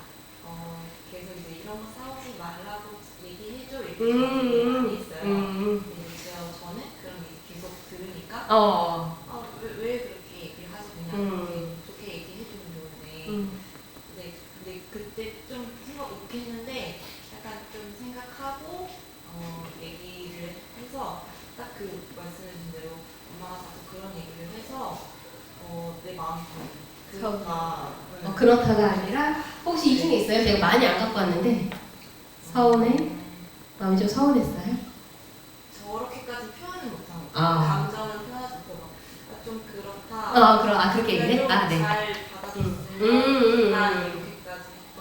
계속 이제 이런 거 싸우지 말라고 얘기해줘 이렇게 많이 있어요. 음. 근데 저는 그런 얘기 계속 들으니까 어. 왜 그렇게 얘기를 하지 그냥 이렇게 좋게 얘기해주면 좋은데 근데 그때 좀 생각 못했는데 약간 좀 생각하고 얘기를 해서 딱 그 말씀해주신 대로 엄마가 자꾸 그런 얘기를 해서 내 마음이 그런가 그렇다가 아니라 혹시 이 중에 있어요? 제가 많이 안 갖고 왔는데 서운해? 마음이 좀 서운했어요? 저렇게까지 표현을 못한 거 아. 감정을 표현하지 못하고 좀 그렇다 그렇게 얘기를 해? 아, 네. 잘 받아줬으면 난 이렇게까지 했던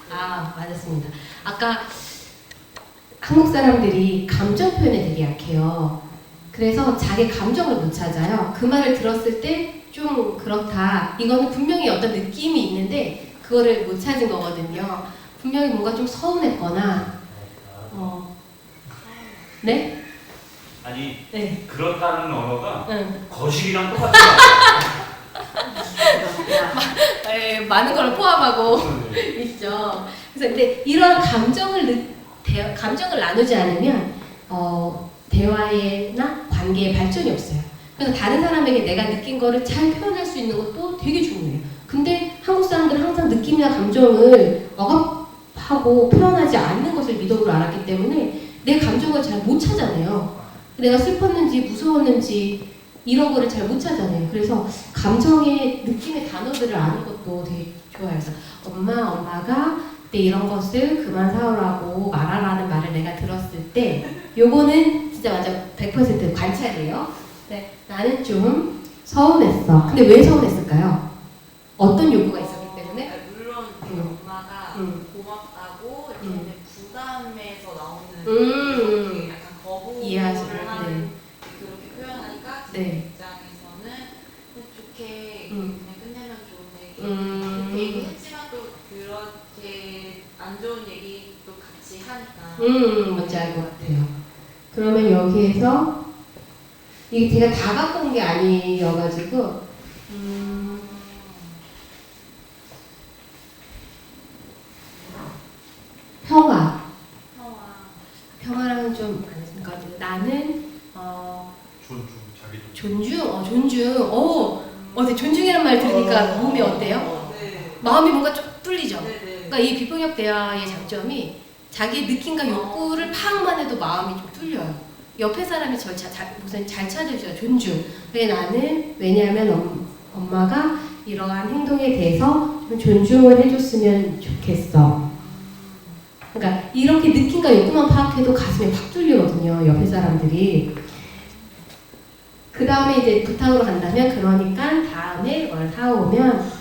거 맞았습니다. 아까 한국 사람들이 감정 표현에 되게 약해요. 그래서 자기 감정을 못 찾아요. 그 말을 들었을 때 좀 그렇다. 이거는 분명히 어떤 느낌이 있는데 그거를 못 찾은 거거든요. 분명히 뭔가 좀 서운했거나 네? 아니 네. 그렇다는 언어가 응. 거식이랑 똑같아요. 많은 걸 포함하고 있죠. 그래서 근데 이런 감정을 나누지 않으면 대화나 관계에 발전이 없어요. 그래서 다른 사람에게 내가 느낀 거를 잘 표현할 수 있는 것도 되게 중요해요. 근데 한국 사람들은 항상 느낌이나 감정을 억압하고 표현하지 않는 것을 미덕으로 알았기 때문에 내 감정을 잘 못 찾아내요. 내가 슬펐는지 무서웠는지 이런 거를 잘 못 찾아내요. 그래서 감정의 느낌의 단어들을 아는 것도 되게 좋아요. 그래서 엄마가 그때 이런 것을 그만 사오라고 말하라는 말을 내가 들었을 때 요거는 진짜 완전 100% 관찰이에요. 네, 나는 좀 서운했어. 근데 왜 서운했을까요? 어떤 요구가 있었기 때문에? 물론 엄마가 고맙다고 이렇게 부담에서 나오는 그렇게 약간 거부를 이해하시고, 하는 그렇게 표현하니까 제 네. 입장에서는 좋게 음. 그냥 끝내면 좋은 얘기 그렇게 얘기했지만 또 그렇게 안 좋은 얘기도 같이 하니까 뭔지 알 것 같아요. 그러면 여기에서 이게 제가 다 갖고 온 게 아니어가지고 평화랑은 좀 아니니까 나는 존중. 존중이라는 말 들으니까 몸이 어때요? 네. 마음이 뭔가 좀 뚫리죠. 네네. 그러니까 이 비폭력 대화의 장점이 자기 느낌과 욕구를 파악만 해도 마음이 좀 뚫려요. 옆에 사람이 우선 잘 찾아줘요. 존중. 왜냐하면 엄마가 이러한 행동에 대해서 좀 존중을 해줬으면 좋겠어. 그러니까 이렇게 느낌과 욕구만 파악해도 가슴에 확 뚫리거든요. 옆에 사람들이. 그 다음에 이제 부탁으로 간다면 그러니까 다음에 뭘 사오면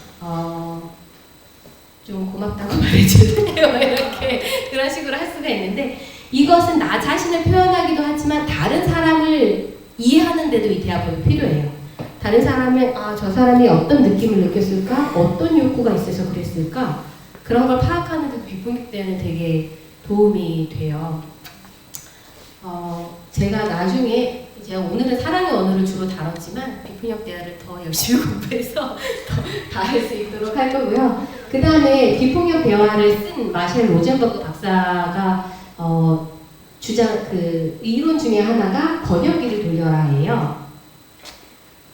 좀 고맙다고 말해주세요. 이렇게 그런 식으로 할 수가 있는데 이것은 나 자신을 표현하기도 하지만 다른 사람을 이해하는 데도 이 대화법이 필요해요. 다른 사람의 저 사람이 어떤 느낌을 느꼈을까? 어떤 욕구가 있어서 그랬을까? 그런 걸 파악하는 데도 비폭력 대화는 되게 도움이 돼요. 제가 나중에 제가 오늘은 사랑의 언어를 주로 다뤘지만 비폭력 대화를 더 열심히 공부해서 다 할 수 있도록 할 거고요. 그 다음에 비폭력 대화를 쓴 마셸 로젠버그 박사가 이론 중에 하나가 번역기를 돌려라예요.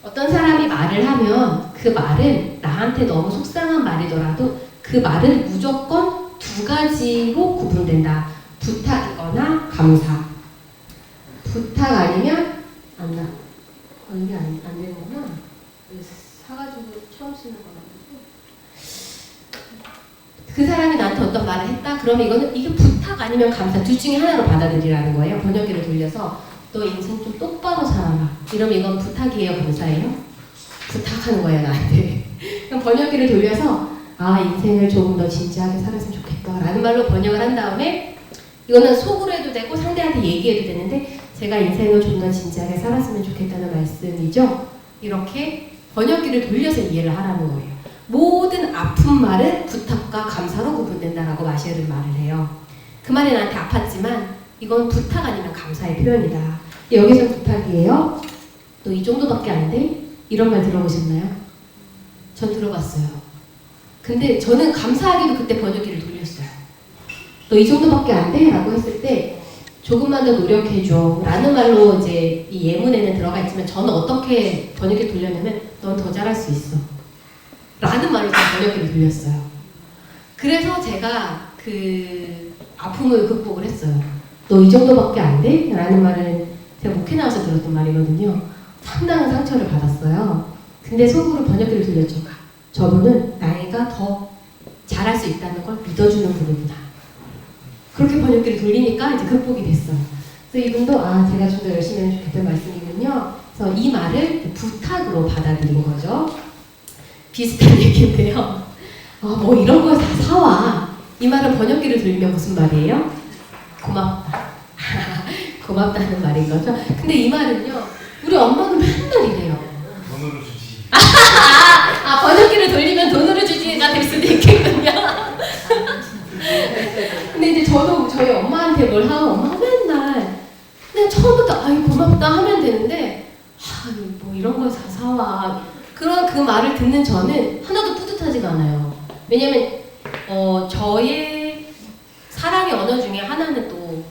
어떤 사람이 말을 하면 그 말은 나한테 너무 속상한 말이더라도 그 말은 무조건 두 가지로 구분된다. 부탁이거나 감사. 부탁 아니면 이게 안 되는구나. 사가지고 처음 쓰는 거라고. 그 사람이 나한테 어떤 말을 했다? 그러면 이게 부탁 아니면 감사 둘 중에 하나로 받아들이라는 거예요. 번역기를 돌려서 너 인생 좀 똑바로 살아라. 이러면 이건 부탁이에요, 감사예요? 부탁하는 거예요, 나한테. 그럼 번역기를 돌려서 인생을 조금 더 진지하게 살았으면 좋겠다 라는 말로 번역을 한 다음에 이거는 속으로 해도 되고 상대한테 얘기해도 되는데 제가 인생을 좀 더 진지하게 살았으면 좋겠다는 말씀이죠. 이렇게 번역기를 돌려서 이해를 하라는 거예요. 모든 아픈 말은 부탁과 감사로 구분된다라고 마셸은 말을 해요. 그 말이 나한테 아팠지만 이건 부탁 아니면 감사의 표현이다. 여기서 부탁이에요? 너 이 정도밖에 안 돼? 이런 말 들어보셨나요? 전 들어봤어요. 근데 저는 감사하게도 그때 번역기를 돌렸어요. 너 이 정도밖에 안 돼? 라고 했을 때 조금만 더 노력해줘 라는 말로 이제 이 예문에는 들어가 있지만 저는 어떻게 번역기 돌렸냐면 넌 더 잘할 수 있어 라는 말로 제가 번역기를 돌렸어요. 그래서 제가 그 아픔을 극복을 했어요. 너 이 정도밖에 안 돼? 라는 말은 제가 목회 나와서 들었던 말이거든요. 상당한 상처를 받았어요. 근데 속으로 번역기를 돌렸죠. 저분은 나이가 더 잘할 수 있다는 걸 믿어주는 분이구나. 그렇게 번역기를 돌리니까 이제 극복이 됐어요. 그래서 이분도 제가 좀 더 열심히 하면 좋겠다는 말씀이군요. 그래서 이 말을 부탁으로 받아들인 거죠. 비슷한 얘기인데요. 뭐 이런 걸 다 사와. 이 말은 번역기를 돌리면 무슨 말이에요? 고맙다. 고맙다는 말인 거죠. 근데 이 말은요, 우리 엄마는 맨날 이래요. 돈으로 주지. 번역기를 돌리면 돈으로 주지가 될 수도 있겠군요. 근데 이제 저도 저희 엄마한테 뭘 하면 엄마가 맨날 그냥 처음부터 아이 고맙다 하면 되는데 뭐 이런 걸 다 사와. 그런 그 말을 듣는 저는 하나도 뿌듯하지가 않아요. 왜냐면 저의 사랑의 언어 중에 하나는 또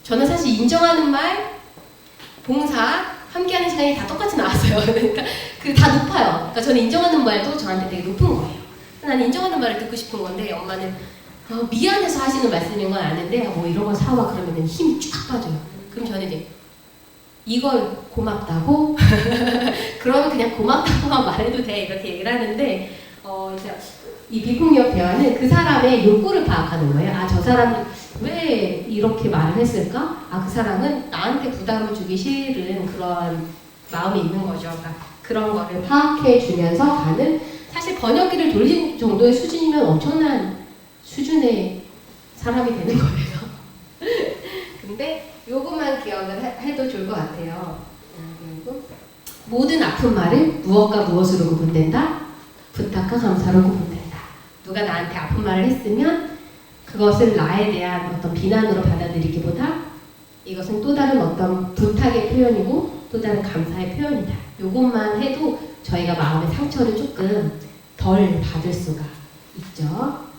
저는 사실 인정하는 말, 봉사, 함께하는 시간이 다 똑같이 나왔어요. 그러니까 그 다 높아요. 그러니까 저는 인정하는 말도 저한테 되게 높은 거예요. 나는 인정하는 말을 듣고 싶은 건데 엄마는 미안해서 하시는 말씀인 건 아는데 뭐 이런 거 사와 그러면 힘이 쫙 빠져요. 그럼 저는 이제 이걸 고맙다고? 그러면 그냥 고맙다고만 말해도 돼 이렇게 얘기를 하는데 이제 이 비폭력 대화는 그 사람의 욕구를 파악하는 거예요. 저 사람은 왜 이렇게 말을 했을까? 그 사람은 나한테 부담을 주기 싫은 그런 마음이 있는 거죠. 그러니까 그런 거를 파악해 주면서 가는 사실 번역기를 돌린 정도의 수준이면 엄청난 수준의 사람이 되는 거예요. 근데 요것만 기억을 해도 좋을 것 같아요. 그리고 모든 아픈 말은 무엇과 무엇으로 구분된다? 부탁과 감사로 구분된다. 누가 나한테 아픈 말을 했으면 그것을 나에 대한 어떤 비난으로 받아들이기보다 이것은 또 다른 어떤 부탁의 표현이고 또 다른 감사의 표현이다. 요것만 해도 저희가 마음의 상처를 조금 덜 받을 수가 있죠.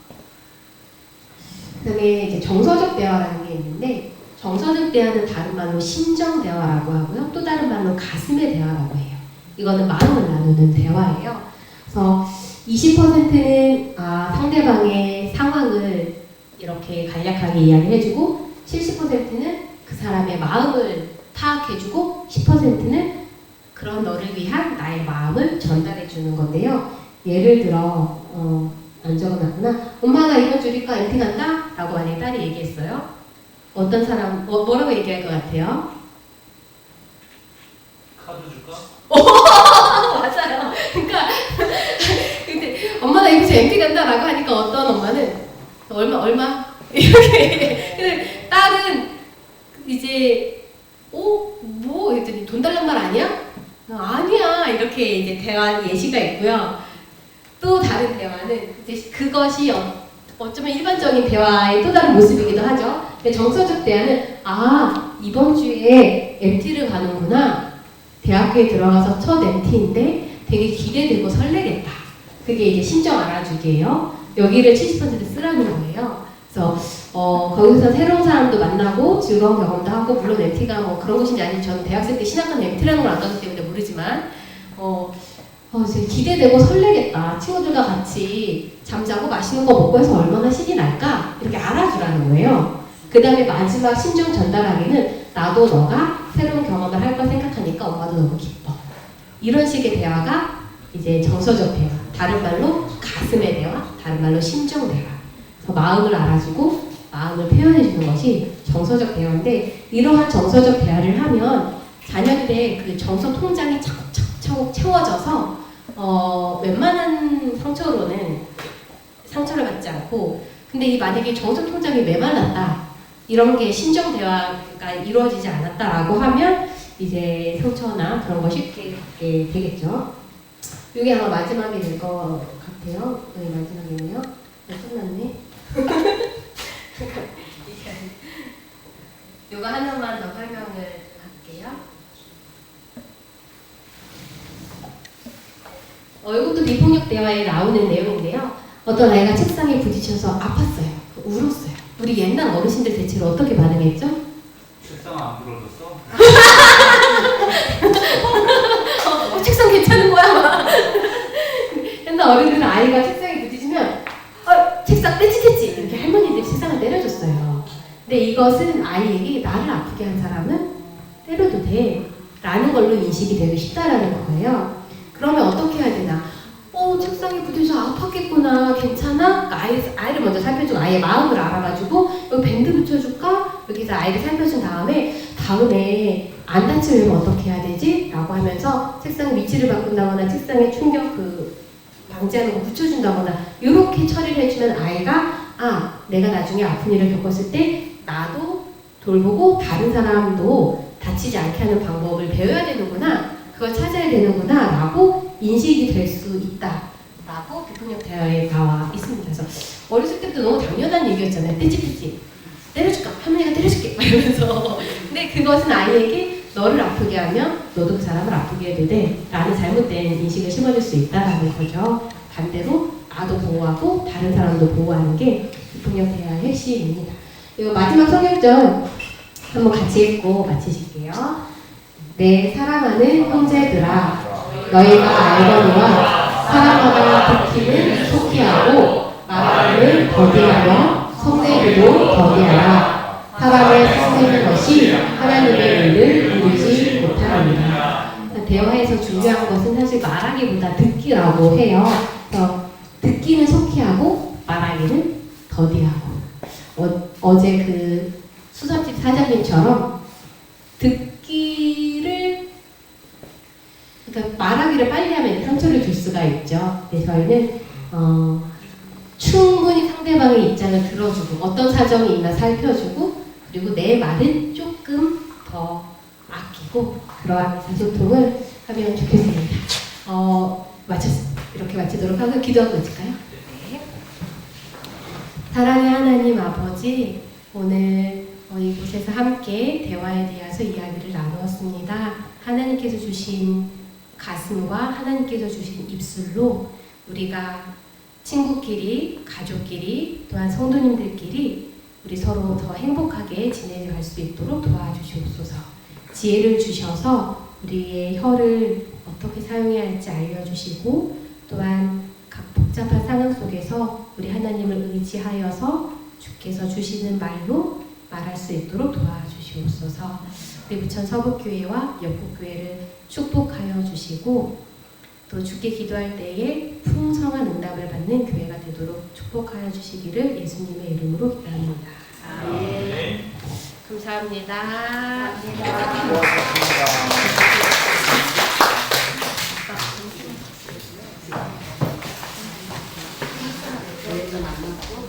그 다음에 이제 정서적 대화라는 게 있는데 정서적 대화는 다른 말로 심정 대화라고 하고요. 또 다른 말로 가슴의 대화라고 해요. 이거는 마음을 나누는 대화예요. 그래서 20%는 상대방의 상황을 이렇게 간략하게 이야기를 해주고 70%는 그 사람의 마음을 파악해주고 10%는 그런 너를 위한 나의 마음을 전달해주는 건데요. 예를 들어 안 적어놨구나. 엄마 나 이번 주 우리과 MT 간다? 라고 만약에 딸이 얘기했어요. 어떤 사람 뭐라고 얘기할 것 같아요? 카드 줄까? 맞아요. 그러니까 근데 엄마 나 이번 주 MT 간다 라고 하니까 어떤 엄마는 얼마? 이렇게 근데 딸은 이제 뭐 했더니 돈 달란 말 아니야? 아니야 이렇게 이제 대화 예시가 있고요. 또 다른 대화는 이제 그것이 어쩌면 일반적인 대화의 또 다른 모습이기도 하죠. 근데 정서적 대화는 이번 주에 MT를 가는구나. 대학교에 들어가서 첫 MT인데 되게 기대되고 설레겠다. 그게 이제 심정 알아주기예요. 여기를 70% 쓰라는 거예요. 그래서 거기서 새로운 사람도 만나고 즐거운 경험도 하고 물론 MT가 뭐 그런 것인지 아닌지 저는 대학생 때 신학관 MT라는 걸 안 가기 때문에 모르지만 이제 기대되고 설레겠다. 친구들과 같이 잠자고 맛있는 거 먹고 해서 얼마나 신이 날까? 이렇게 알아주라는 거예요. 그 다음에 마지막 심정 전달하기는 나도 너가 새로운 경험을 할 걸 생각하니까 엄마도 너무 기뻐. 이런 식의 대화가 이제 정서적 대화. 다른 말로 가슴의 대화, 다른 말로 심정 대화. 그래서 마음을 알아주고 마음을 표현해주는 것이 정서적 대화인데 이러한 정서적 대화를 하면 자녀들의 그 정서 통장이 차곡차곡 채워져서 웬만한 상처로는 상처를 받지 않고 근데 이 만약에 정서 통장이 메말랐다 이런 게 심정 대화가 이루어지지 않았다라고 하면 이제 상처나 그런 거 쉽게 받게 되겠죠. 이게 아마 마지막이 될 것 같아요. 여기 마지막이네요. 끝났네. 이거 하나만 더 설명을 할게요. 이것도 비폭력 대화에 나오는 내용인데요. 어떤 아이가 책상에 부딪혀서 아팠어요. 울었어요. 우리 옛날 어르신들 대체로 어떻게 반응했죠? 책상 안 부러졌어? 책상 괜찮은 거야? 옛날 어른들은 아이가 책상에 부딪히면 책상 떼지겠지 이렇게 할머니들이 책상을 때려줬어요. 근데 이것은 아이에게 나를 아프게 한 사람은 때려도 돼 라는 걸로 인식이 되기 쉽다라는 거예요. 그러면 어떻게 해야 되나? 책상에 부딪혀서 아팠겠구나, 괜찮아? 아이를 먼저 살펴주고 아이의 마음을 알아가지고 여기 밴드 붙여줄까? 여기서 아이를 살펴준 다음에 안 다치려면 어떻게 해야 되지? 라고 하면서 책상 위치를 바꾼다거나 책상에 충격 방지하는 거 붙여준다거나 이렇게 처리를 해주면 아이가 내가 나중에 아픈 일을 겪었을 때 나도 돌보고 다른 사람도 다치지 않게 하는 방법을 배워야 되는구나, 그걸 찾아야 되는구나 라고 인식이 될 수 있다 라고 비폭력 대화에 나와 있습니다. 그래서 어렸을 때부터 너무 당연한 얘기였잖아요. 떼지 때려줄까? 할머니가 때려줄게 이러면서. 근데 그것은 아이에게 너를 아프게 하면 너도 그 사람을 아프게 해도 돼 라는 잘못된 인식을 심어줄 수 있다는 거죠. 반대로 나도 보호하고 다른 사람도 보호하는 게 비폭력 대화의 핵심입니다. 그리고 마지막 성경절 한번 같이 읽고 마치실게요. 내 사랑하는 형제들아, 너희가 알거니와 사랑하다 듣기는 속히하고 말하기를 더디하며 성내기도 더디하라. 사람을 성내는 것이 하나님의 일을 이루지 못하느니라. 대화에서 중요한 것은 사실 말하기보다 듣기라고 해요. 그래서 듣기는 속히하고 말하기는 더디하고. 어제 그 수선집 사장님처럼 그러니까 말하기를 빨리 하면 상처를 줄 수가 있죠. 근데 저희는 충분히 상대방의 입장을 들어주고 어떤 사정이 있나 살펴주고 그리고 내 말은 조금 더 아끼고 그러한 의사소통을 하면 좋겠습니다. 이렇게 마치도록 하고 기도하고 마칠까요? 네. 사랑의 하나님 아버지, 오늘 이곳에서 함께 대화에 대해서 이야기를 나누었습니다. 하나님께서 주신 가슴과 하나님께서 주신 입술로 우리가 친구끼리, 가족끼리, 또한 성도님들끼리 우리 서로 더 행복하게 지내갈 수 있도록 도와주시옵소서. 지혜를 주셔서 우리의 혀를 어떻게 사용해야 할지 알려주시고 또한 각 복잡한 상황 속에서 우리 하나님을 의지하여서 주께서 주시는 말로 말할 수 있도록 도와주시옵소서. 우리 부천 서북교회와 역국교회를 축복하여 주시고 또 주께 기도할 때에 풍성한 응답을 받는 교회가 되도록 축복하여 주시기를 예수님의 이름으로 기도합니다. 아멘. 감사합니다. 교회도 만났고